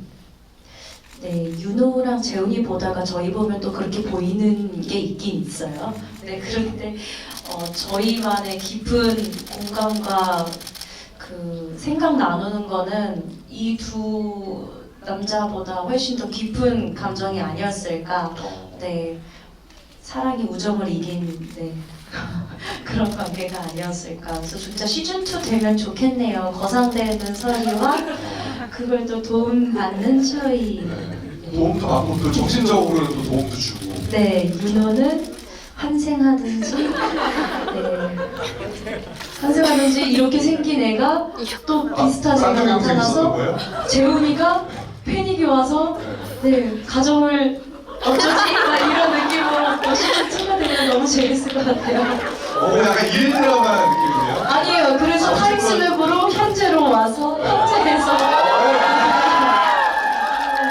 네, 윤호랑 재훈이 보다가 저희 보면 또 그렇게 보이는 게 있긴 있어요. 네, 그런데 저희만의 깊은 공감과 그 생각 나누는 거는 이 두 남자보다 훨씬 더 깊은 감정이 아니었을까. 네, 사랑이 우정을 이긴 네. 그런 관계가 아니었을까. 그래서 진짜 시즌 2 되면 좋겠네요. 거상되는 설이와 그걸 또 도움받는 초이. 네. 도움도 받고 또 정신적으로는 또 도움도 주고. 네, 윤호는 환생하든지, 네, 환생하든지 이렇게 생긴 애가 또 비슷한 애가 쌍둥이 형태가 있었던 나타나서 거예요? 재훈이가 패닉이 와서 네, 가정을 어쩌지? 막 이런 느낌으로 또 시즌 2가 되면 너무 재밌을 것 같아요. 약간 일드라마 느낌이네요. 아니에요. 그래서 타임슬랩으로 현재로 와서 현재에서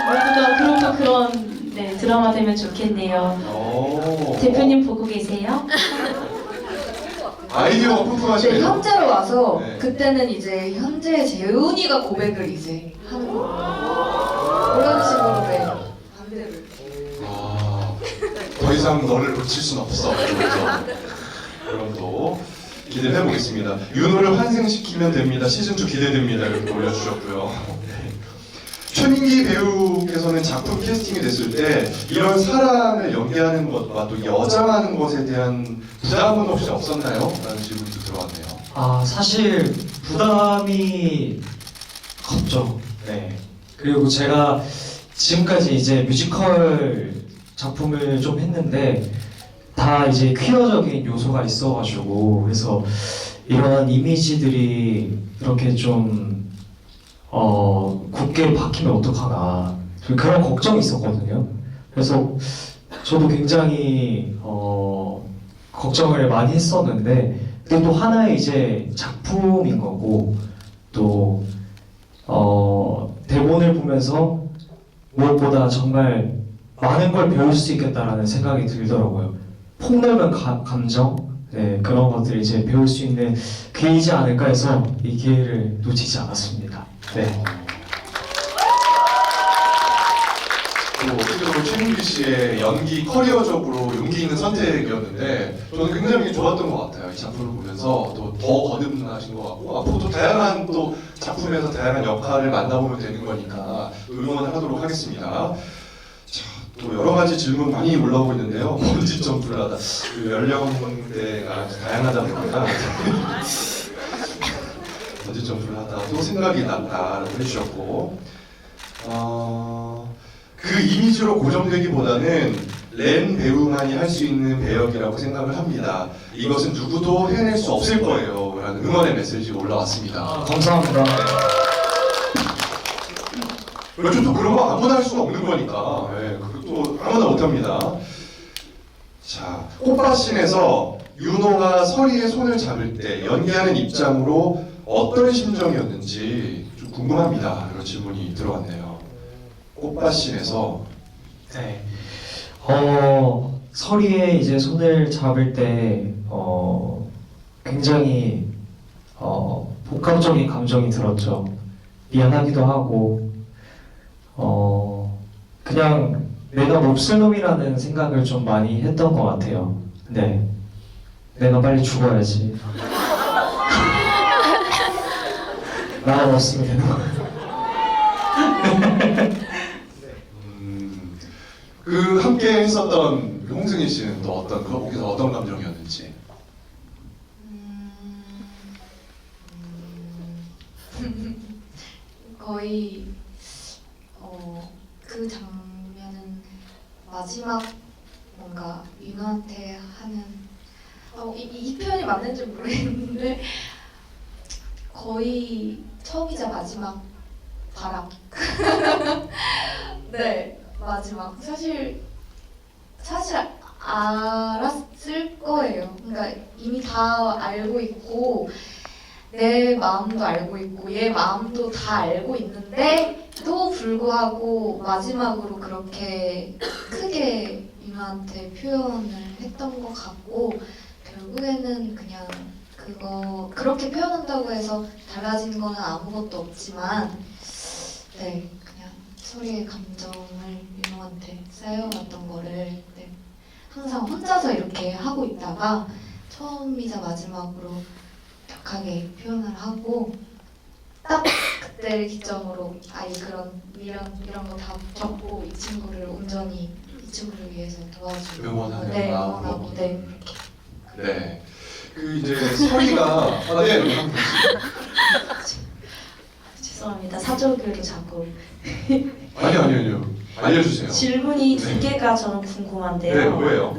모두가 그런 네, 드라마 되면 좋겠네요. 대표님 보고 계세요? 아이디어가 네, 풍부하시네요. 현재로 와서 네. 그때는 이제 현재 재훈이가 고백을 이제 하는 거예요. 그런 식으로 네, 반대를. 더 이상 너를 놓칠 순 없어. 그래서 그럼 또 기대를 해보겠습니다. 윤호를 환생시키면 됩니다. 시즌2 기대됩니다. 이렇게 올려주셨고요. 네. 최민기 배우께서는 작품 캐스팅이 됐을 때 이런 사랑을 연기하는 것과 또 여장하는 것에 대한 부담은 혹시 없었나요? 라는 질문도 들어왔네요. 아, 사실 부담이 컸죠. 네. 그리고 제가 지금까지 이제 뮤지컬 작품을 좀 했는데 다 이제 퀴어적인 요소가 있어가지고 그래서 이런 이미지들이 이렇게 좀 굳게 박히면 어떡하나 그런 걱정이 있었거든요. 그래서 저도 굉장히 걱정을 많이 했었는데 근데 또 하나의 이제 작품인 거고 또 대본을 보면서 무엇보다 정말 많은 걸 배울 수 있겠다라는 생각이 들더라고요. 폭넓은 감정, 네, 그런 것들을 이제 배울 수 있는 기회이지 않을까 해서 이 기회를 놓치지 않았습니다. 네. 또 어떻게 보면 최민기 씨의 연기 커리어적으로 용기 있는 선택이었는데 저는 굉장히 좋았던 것 같아요. 이 작품을 보면서 또 더 거듭나신 것 같고 앞으로 또 다양한 또 작품에서 다양한 역할을 만나보면 되는 거니까 응원을 하도록 하겠습니다. 자, 또 여러 가지 질문 많이 올라오고 있는데요. 번지 점프를 하다 그 연령대가 다양하다 보니까 번지 점프를 하다 또 생각이 났다라고 해주셨고 그 이미지로 고정되기보다는 렌 배우만이 할 수 있는 배역이라고 생각을 합니다. 이것은 누구도 해낼 수 없을 거예요. 라는 응원의 메시지가 올라왔습니다. 감사합니다. 그렇죠. 또 그런 거 아무나 할 수는 없는 거니까. 네, 그것도 아무나 못합니다. 자, 꽃밭신에서 윤호가 서리의 손을 잡을 때 연기하는 입장으로 어떤 심정이었는지 좀 궁금합니다. 이런 질문이 들어왔네요. 꽃밭신에서 네. 서리의 이제 손을 잡을 때 굉장히 복합적인 감정이 들었죠. 미안하기도 하고 그냥 내가 몹쓸 놈이라는 생각을 좀 많이 했던 것 같아요. 네. 내가 빨리 죽어야지. 나만 없으면 되는 거예요. 그 함께 했었던 홍승희 씨는 또 거기서 어떤 감정이었는지. 거의 그 장면은 마지막 뭔가 윤호한테 하는 이 표현이 맞는지 모르겠는데 거의 처음이자 마지막 바람. 네. 마지막 사실 알았을 거예요. 그러니까 이미 다 알고 있고 내 마음도 알고 있고 얘 마음도 다 알고 있는데도 불구하고 마지막으로 그렇게 크게 윤호한테 표현을 했던 것 같고 결국에는 그냥 그렇게 표현한다고 해서 달라진 거는 아무것도 없지만 네 그냥 소리의 감정을 윤호한테 쌓여왔던 거를 네, 항상 혼자서 이렇게 하고 있다가 처음이자 마지막으로 격하게 표현을 하고 딱 그때를 기점으로 이런 거 다 접고 이 친구를 온전히 이 친구를 위해서 도와주고 응원하는 네 마음으로. 응원하고 네 네. 그 이제 서희가 네. 죄송합니다. 사적으로 자꾸 아니요. 알려주세요. 질문이 네. 두 개가 저는 궁금한데요. 네, 뭐예요?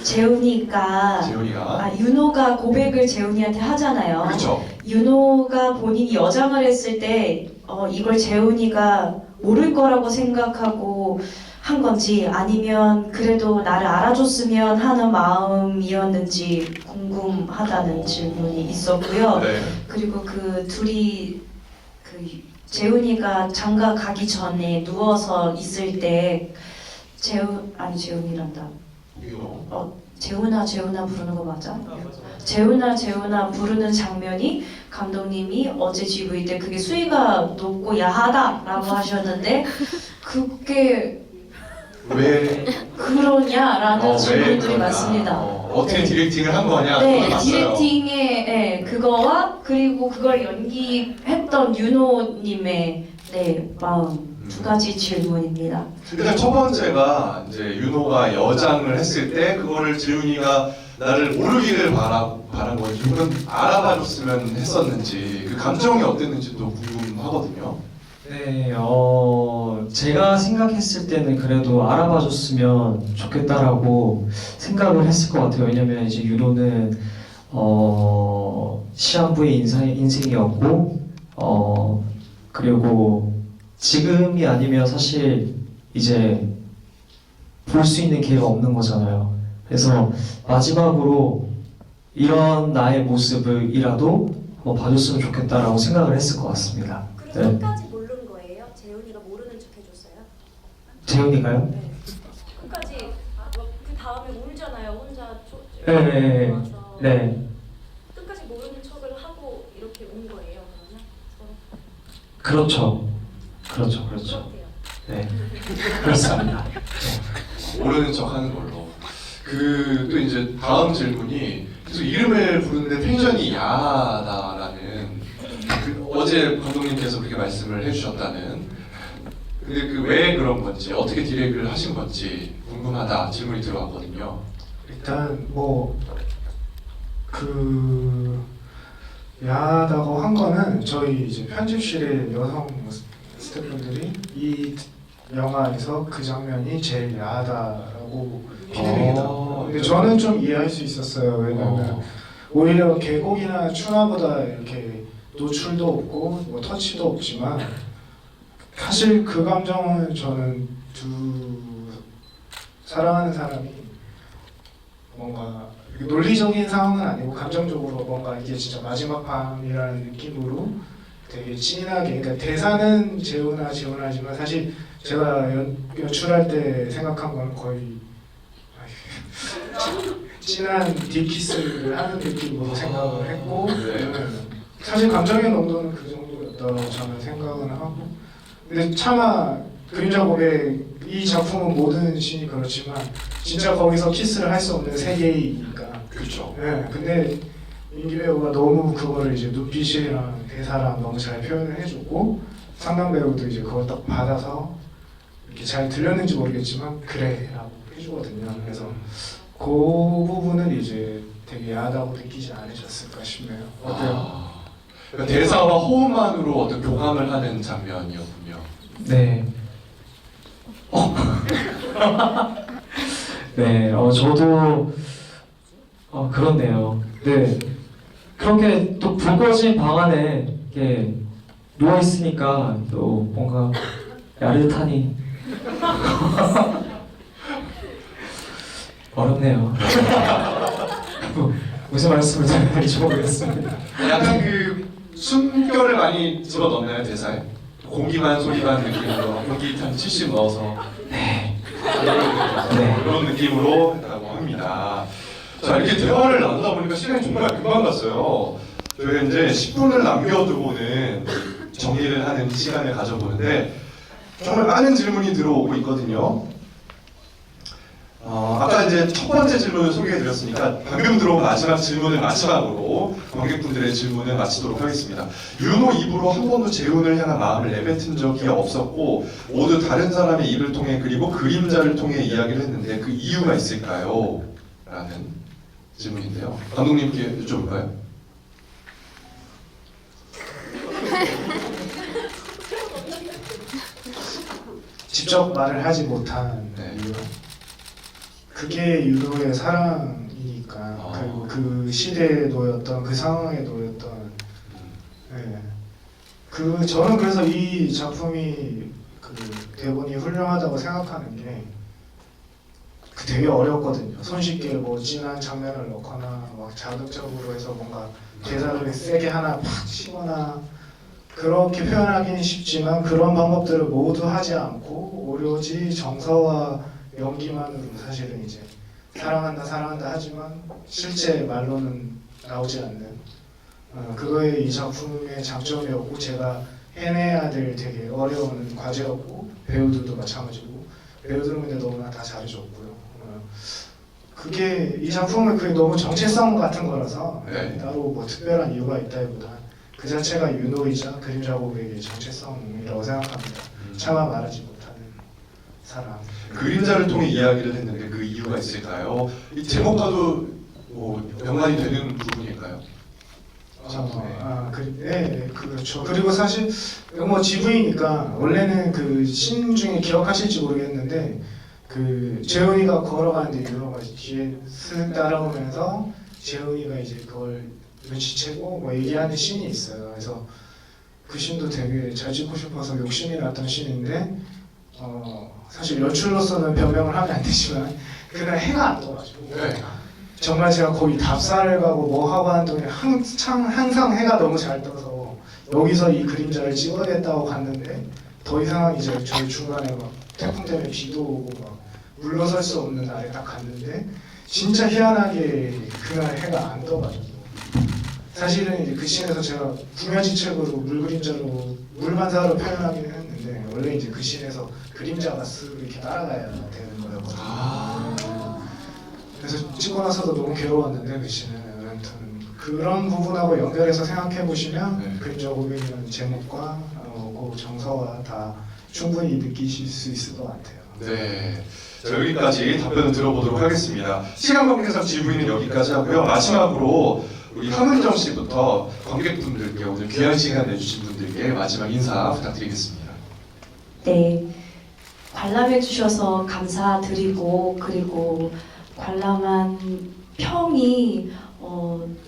재훈이가 재훈이가. 윤호가 고백을 재훈이한테 하잖아요. 그렇죠. 윤호가 본인이 여장을 했을 때 이걸 재훈이가 모를 거라고 생각하고 한 건지 아니면 그래도 나를 알아줬으면 하는 마음이었는지 궁금하다는 질문이 있었고요. 네. 그리고 그 둘이 그 재훈이가 장가 가기 전에 누워서 있을 때 재훈이란다. 이거. 재훈아 부르는 거 맞아? 재훈아 부르는 장면이 감독님이 어제 GV 때 그게 수위가 높고 야하다라고 하셨는데 그게 왜? 그러냐라는 왜 질문들이 그러냐? 많습니다. 어떻게 네. 디렉팅을 한 거냐? 네, 그걸 봤어요. 디렉팅의 그거와 그리고 그걸 연기했던 윤호님의 마음 두 가지 질문입니다. 일단 첫 번째가 이제 윤호가 여장을 했을 때 그거를 재훈이가 나를 모르기를 바란 건지 혹은 알아봐줬으면 했었는지 그 감정이 어땠는지도 궁금하거든요. 네, 제가 생각했을 때는 그래도 알아봐줬으면 좋겠다라고 생각을 했을 것 같아요. 왜냐면 이제 윤호는 시한부의 인생이었고, 그리고 지금이 아니면 사실 이제 볼 수 있는 기회가 없는 거잖아요. 그래서 마지막으로 이런 나의 모습을이라도 한번 봐줬으면 좋겠다라고 생각을 했을 것 같습니다. 그래서 네. 끝까지 모르는 거예요? 재훈이가 모르는 척 해줬어요? 재훈이가요? 네. 끝까지 그 다음에 울잖아요. 혼자 네. 와서 네, 끝까지 모르는 척을 하고 이렇게 온 거예요. 그러면 그렇죠. 그렇죠. 그렇대요. 네, 그렇습니다. 모르는 척 하는 걸로. 그 또 이제 다음 질문이 계속 이름을 부르는데 텐션이 야하다라는 어제 감독님께서 그렇게 말씀을 해주셨다는. 근데 그 왜 그런 건지 어떻게 디렉을 하신 건지 궁금하다 질문이 들어왔거든요. 일단 야하다고 한 거는 저희 이제 편집실의 여성 스태프분들이 이 영화에서 그 장면이 제일 야하다라고 피드백이 나왔어요. 근데 저는 좀 이해할 수 있었어요. 왜냐면 오히려 계곡이나 추나보다 이렇게 노출도 없고 뭐 터치도 없지만 사실 그 감정은 저는 두 사랑하는 사람이 뭔가 논리적인 상황은 아니고 감정적으로 뭔가 이게 진짜 마지막 밤이라는 느낌으로 되게 진하게, 그러니까 대사는 재훈하지만 사실 제가 연출할 때 생각한 건 거의 진한 딥키스를 하는 느낌으로 생각을 했고 사실 감정의 농도는 그 정도였다고 저는 생각은 하고, 근데 차마 그림자 고백 이 작품은 모든 신이 그렇지만 진짜 거기서 키스를 할 수 없는 세계이니까. 그렇죠. 네, 근데 임기 배우가 너무 그거를 이제 눈빛이랑 대사랑 너무 잘 표현을 해줬고 상당 배우도 이제 그걸 딱 받아서 이렇게 잘 들렸는지 모르겠지만 그래라고 해주거든요. 그래서 그 부분은 이제 되게 야하다고 느끼지 않으셨을까 싶네요. 어때요? 그러니까 대사와 호흡만으로 어떤 교감을 하는 장면이었군요. 네. 네, 저도 그렇네요. 네, 그렇게 또 불 꺼진 방 안에 이렇게 누워 있으니까 또 뭔가 야릇하니 어렵네요. 무슨 말씀을 드리는지 모르겠습니다. 약간 그 숨결을 많이 집어넣나요 대사에? 공기 반 소리 반 느낌으로 공기 한 70 넣어서 네. 그런 느낌으로 했다고 합니다. 자 이렇게 대화를 나누다 보니까 시간이 정말 금방 갔어요. 저희가 이제 10분을 남겨두고는 정리를 하는 시간을 가져보는데 정말 많은 질문이 들어오고 있거든요. 아까 이제 첫 번째 질문을 소개해드렸으니까 방금 들어온 마지막 질문을 마지막으로 관객분들의 질문을 마치도록 하겠습니다. 윤호 입으로 한 번도 재훈을 향한 마음을 내뱉은 적이 없었고 모두 다른 사람의 입을 통해 그리고 그림자를 통해 이야기를 했는데 그 이유가 있을까요? 라는 질문인데요. 감독님께 여쭤볼까요? 직접 말을 하지 못한 네. 이유. 그게 유도의 사랑이니까 그리고 그 시대에 놓였던 그 상황에 놓였던 네. 저는 그래서 이 작품이 그 대본이 훌륭하다고 생각하는 게 되게 어렵거든요. 손쉽게 뭐 진한 장면을 넣거나 막 자극적으로 해서 뭔가 대사를 세게 하나 팍 치거나 그렇게 표현하기는 쉽지만 그런 방법들을 모두 하지 않고 오로지 정서와 연기만으로 사실은 이제 사랑한다 하지만 실제 말로는 나오지 않는 그거에 이 작품의 장점이었고 제가 해내야 될 되게 어려운 과제였고 배우들도 마찬가지고 배우들은 근데 너무나 다 잘해줬고요. 그게 이 작품은 그게 너무 정체성 같은 거라서 네. 따로 뭐 특별한 이유가 있다기보다 그 자체가 윤호이자 그림자 고백의 정체성이라고 생각합니다. 차마 말하지 못하는 사람. 그림자를 통해 이야기를 했는데 그 이유가 있을까요? 이 제목과도 뭐 연관이 되는 부분일까요? 그렇죠. 그리고 사실 뭐 GV니까 원래는 그 신 중에 기억하실지 모르겠는데 그 재훈이가 걸어가는데 윤호가 뒤에 슥 따라오면서 재훈이가 이제 그걸 눈치채고 뭐 얘기하는 씬이 있어요. 그래서 그 씬도 되게 잘 찍고 싶어서 욕심이 났던 씬인데 사실 연출로서는 변명을 하면 안 되지만 그날 해가 안 떠가지고 네. 정말 제가 거의 답사를 가고 뭐 하고 하는 동안에 항상 해가 너무 잘 떠서 여기서 이 그림자를 찍어야겠다고 갔는데 더 이상 이제 저희 중간에 막 태풍 때문에 비도 오고 막 물러설 수 없는 날에 딱 갔는데 진짜 희한하게 그날 해가 안 떠가지고 사실은 이제 그 씬에서 제가 구면지책으로 물그림자로 물반사로 표현하기는 했는데 원래 이제 그 씬에서 그림자가 쓱 이렇게 따라가야 되는 거였거든요. 그래서 찍고 나서도 너무 괴로웠는데 그 씬은 아무튼 그런 부분하고 연결해서 생각해 보시면 네. 그림자 고백이라는 제목과 그 정서와 다 충분히 느끼실 수 있을 것 같아요. 네. 자, 여기까지 답변을 들어보도록 하겠습니다. 시간 관계상 질문은 여기까지 하고요. 마지막으로 우리 함은정 씨부터 관객분들께 오늘 귀한 시간 내주신 분들께 마지막 인사 부탁드리겠습니다. 네, 관람해 주셔서 감사드리고 그리고 관람한 평이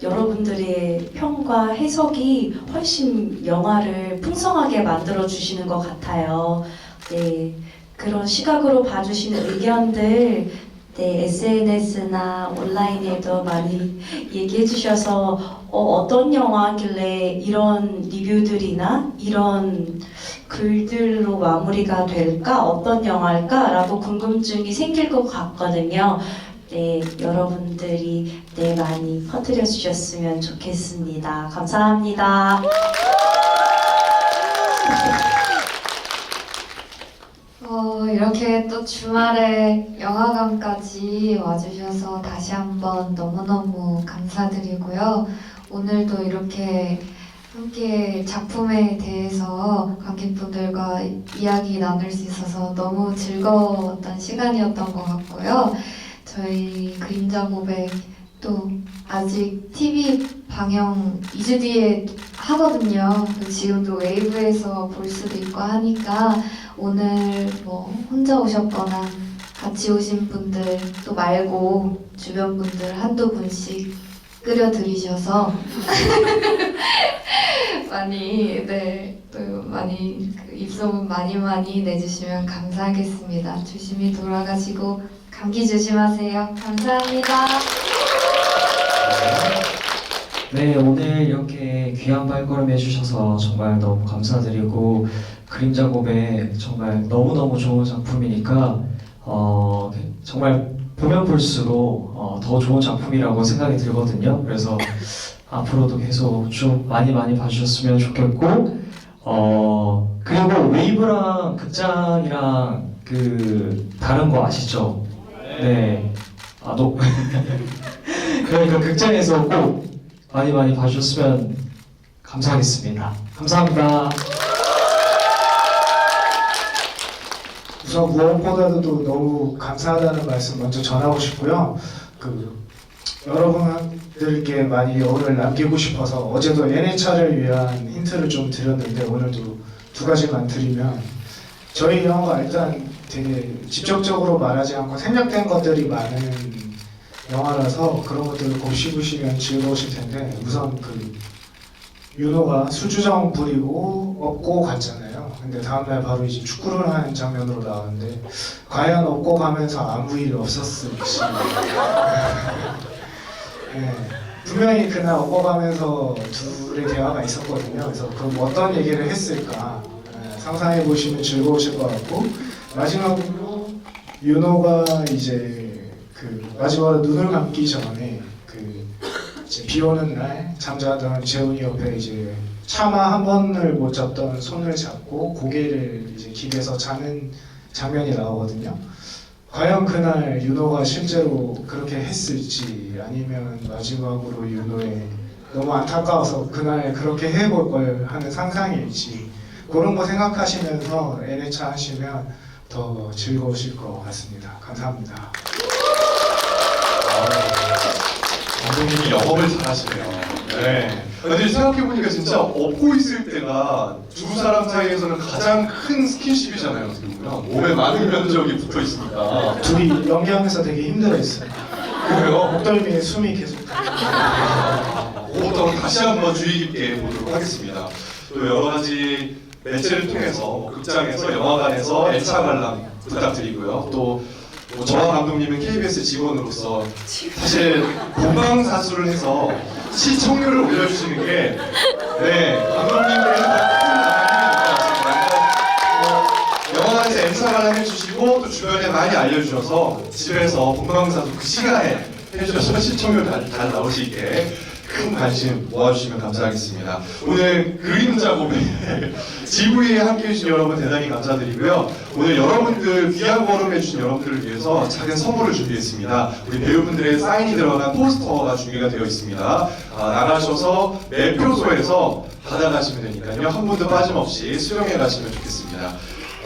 여러분들의 평과 해석이 훨씬 영화를 풍성하게 만들어 주시는 것 같아요. 네, 그런 시각으로 봐주시는 의견들 네, SNS나 온라인에도 많이 얘기해 주셔서 어떤 영화길래 이런 리뷰들이나 이런 글들로 마무리가 될까? 어떤 영화일까? 라고 궁금증이 생길 것 같거든요. 네, 여러분들이 네, 많이 퍼뜨려 주셨으면 좋겠습니다. 감사합니다. 이렇게 또 주말에 영화관까지 와주셔서 다시 한번 너무너무 감사드리고요. 오늘도 이렇게 함께 작품에 대해서 관객분들과 이야기 나눌 수 있어서 너무 즐거웠던 시간이었던 것 같고요. 저희 그림자 고백 또 아직 TV 방영 2주 뒤에 하거든요. 지금도 웨이브에서 볼 수도 있고 하니까 오늘 뭐 혼자 오셨거나 같이 오신 분들 또 말고 주변 분들 한두 분씩 끓여드리셔서 많이 또 많이 입소문 많이 내주시면 감사하겠습니다. 조심히 돌아가시고 감기 조심하세요. 감사합니다. 네, 오늘 이렇게 귀한 발걸음 해주셔서 정말 너무 감사드리고 그림자 고백 정말 너무너무 좋은 작품이니까 정말 보면 볼수록 더 좋은 작품이라고 생각이 들거든요. 그래서 앞으로도 계속 좀 많이 봐주셨으면 좋겠고 그리고 웨이브랑 극장이랑 그 다른 거 아시죠? 네. 그러니까 극장에서 꼭 많이 봐주셨으면 감사하겠습니다. 감사합니다. 우선 무엇보다도 너무 감사하다는 말씀 먼저 전하고 싶고요. 여러분들께 많이 오늘 남기고 싶어서 어제도 NHR을 위한 힌트를 좀 드렸는데 오늘도 두 가지만 드리면 저희 영화가 일단 되게 직접적으로 말하지 않고 생략된 것들이 많은 영화라서 그런 것들을 꼭 씹으시면 즐거우실 텐데 우선 윤호가 술주정 부리고 업고 갔잖아요. 근데 다음날 바로 이제 축구를 하는 장면으로 나오는데 과연 업고 가면서 아무 일 없었을지 네, 분명히 그날 업고 가면서 둘의 대화가 있었거든요. 그래서 그럼 어떤 얘기를 했을까 상상해 보시면 즐거우실 것 같고 마지막으로 윤호가 이제 마지막으로 눈을 감기 전에 이제 비 오는 날 잠자던 재훈이 옆에 이제 차마 한 번을 못 잡던 손을 잡고 고개를 이제 기대서 자는 장면이 나오거든요. 과연 그날 윤호가 실제로 그렇게 했을지 아니면 마지막으로 윤호의 너무 안타까워서 그날 그렇게 해볼 걸 하는 상상일지 그런 거 생각하시면서 NHR 하시면 더 즐거우실 것 같습니다. 감사합니다. 감독님이 영업을 잘하시네요. 네. 근데 생각해보니까 진짜 업고 있을 때가 두 사람 사이에서는 가장 큰 스킨십이잖아요. 어떻게 보면 몸에 많은 면적이 붙어 있으니까. 둘이 연기하면서 되게 힘들어했어요. 그래요? 목덜미에 숨이 계속 그것도 다시 한번 주의 깊게 보도록 하겠습니다. 또 여러 가지 매체를 통해서 극장에서 영화관에서 애차 관람 부탁드리고요. 또 저와 감독님은 KBS 직원으로서 사실 본방사수를 해서 시청률을 올려주시는 게 감독님께는 영화관에서 M사 관람 해주시고 또 주변에 많이 알려주셔서 집에서 본방사수 그 시간에 해주셔서 시청률 잘 나올 수 있게 큰 관심 모아주시면 감사하겠습니다. 오늘 그림자 고백 GV에 함께해 주신 여러분 대단히 감사드리고요. 오늘 여러분들 귀한 걸음 해주신 여러분들을 위해서 작은 선물을 준비했습니다. 우리 배우분들의 사인이 들어간 포스터가 준비가 되어 있습니다. 나가셔서 매표소에서 받아가시면 되니까요. 한 분도 빠짐없이 수령해 가시면 좋겠습니다.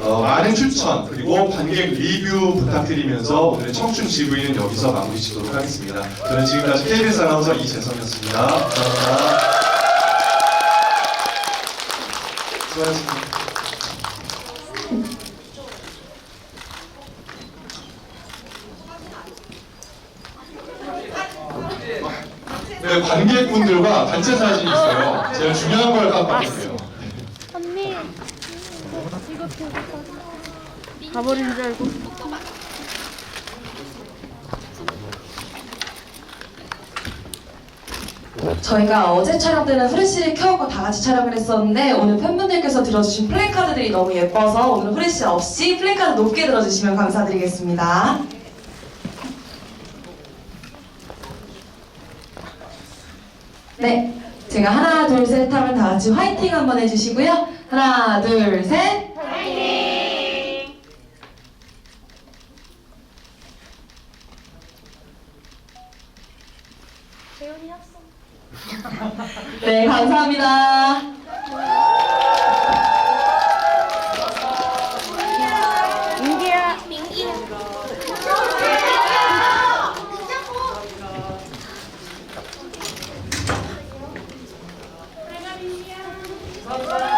많은 추천 그리고 관객 리뷰 부탁드리면서 오늘의 청춘 GV는 여기서 마무리 짓도록 하겠습니다. 저는 지금까지 KBS 아나운서 이재성이었습니다. 감사합니다. 수고하셨습니다. 네, 관객분들과 단체 사진이 있어요. 제가 중요한 걸 깜빡했어요. 언니 이거 가버린 줄 알고. 저희가 어제 촬영 때는 후레쉬를 켜고 다 같이 촬영을 했었는데 오늘 팬분들께서 들어주신 플래카드들이 너무 예뻐서 오늘 후레쉬 없이 플래카드 높게 들어주시면 감사드리겠습니다. 네, 제가 하나 둘 셋 하면 다 같이 화이팅 한번 해주시고요. 하나 둘 셋. 화이팅! 재훈이 합성. 네, 감사합니다. 민기야. 민기야. 감사합니다.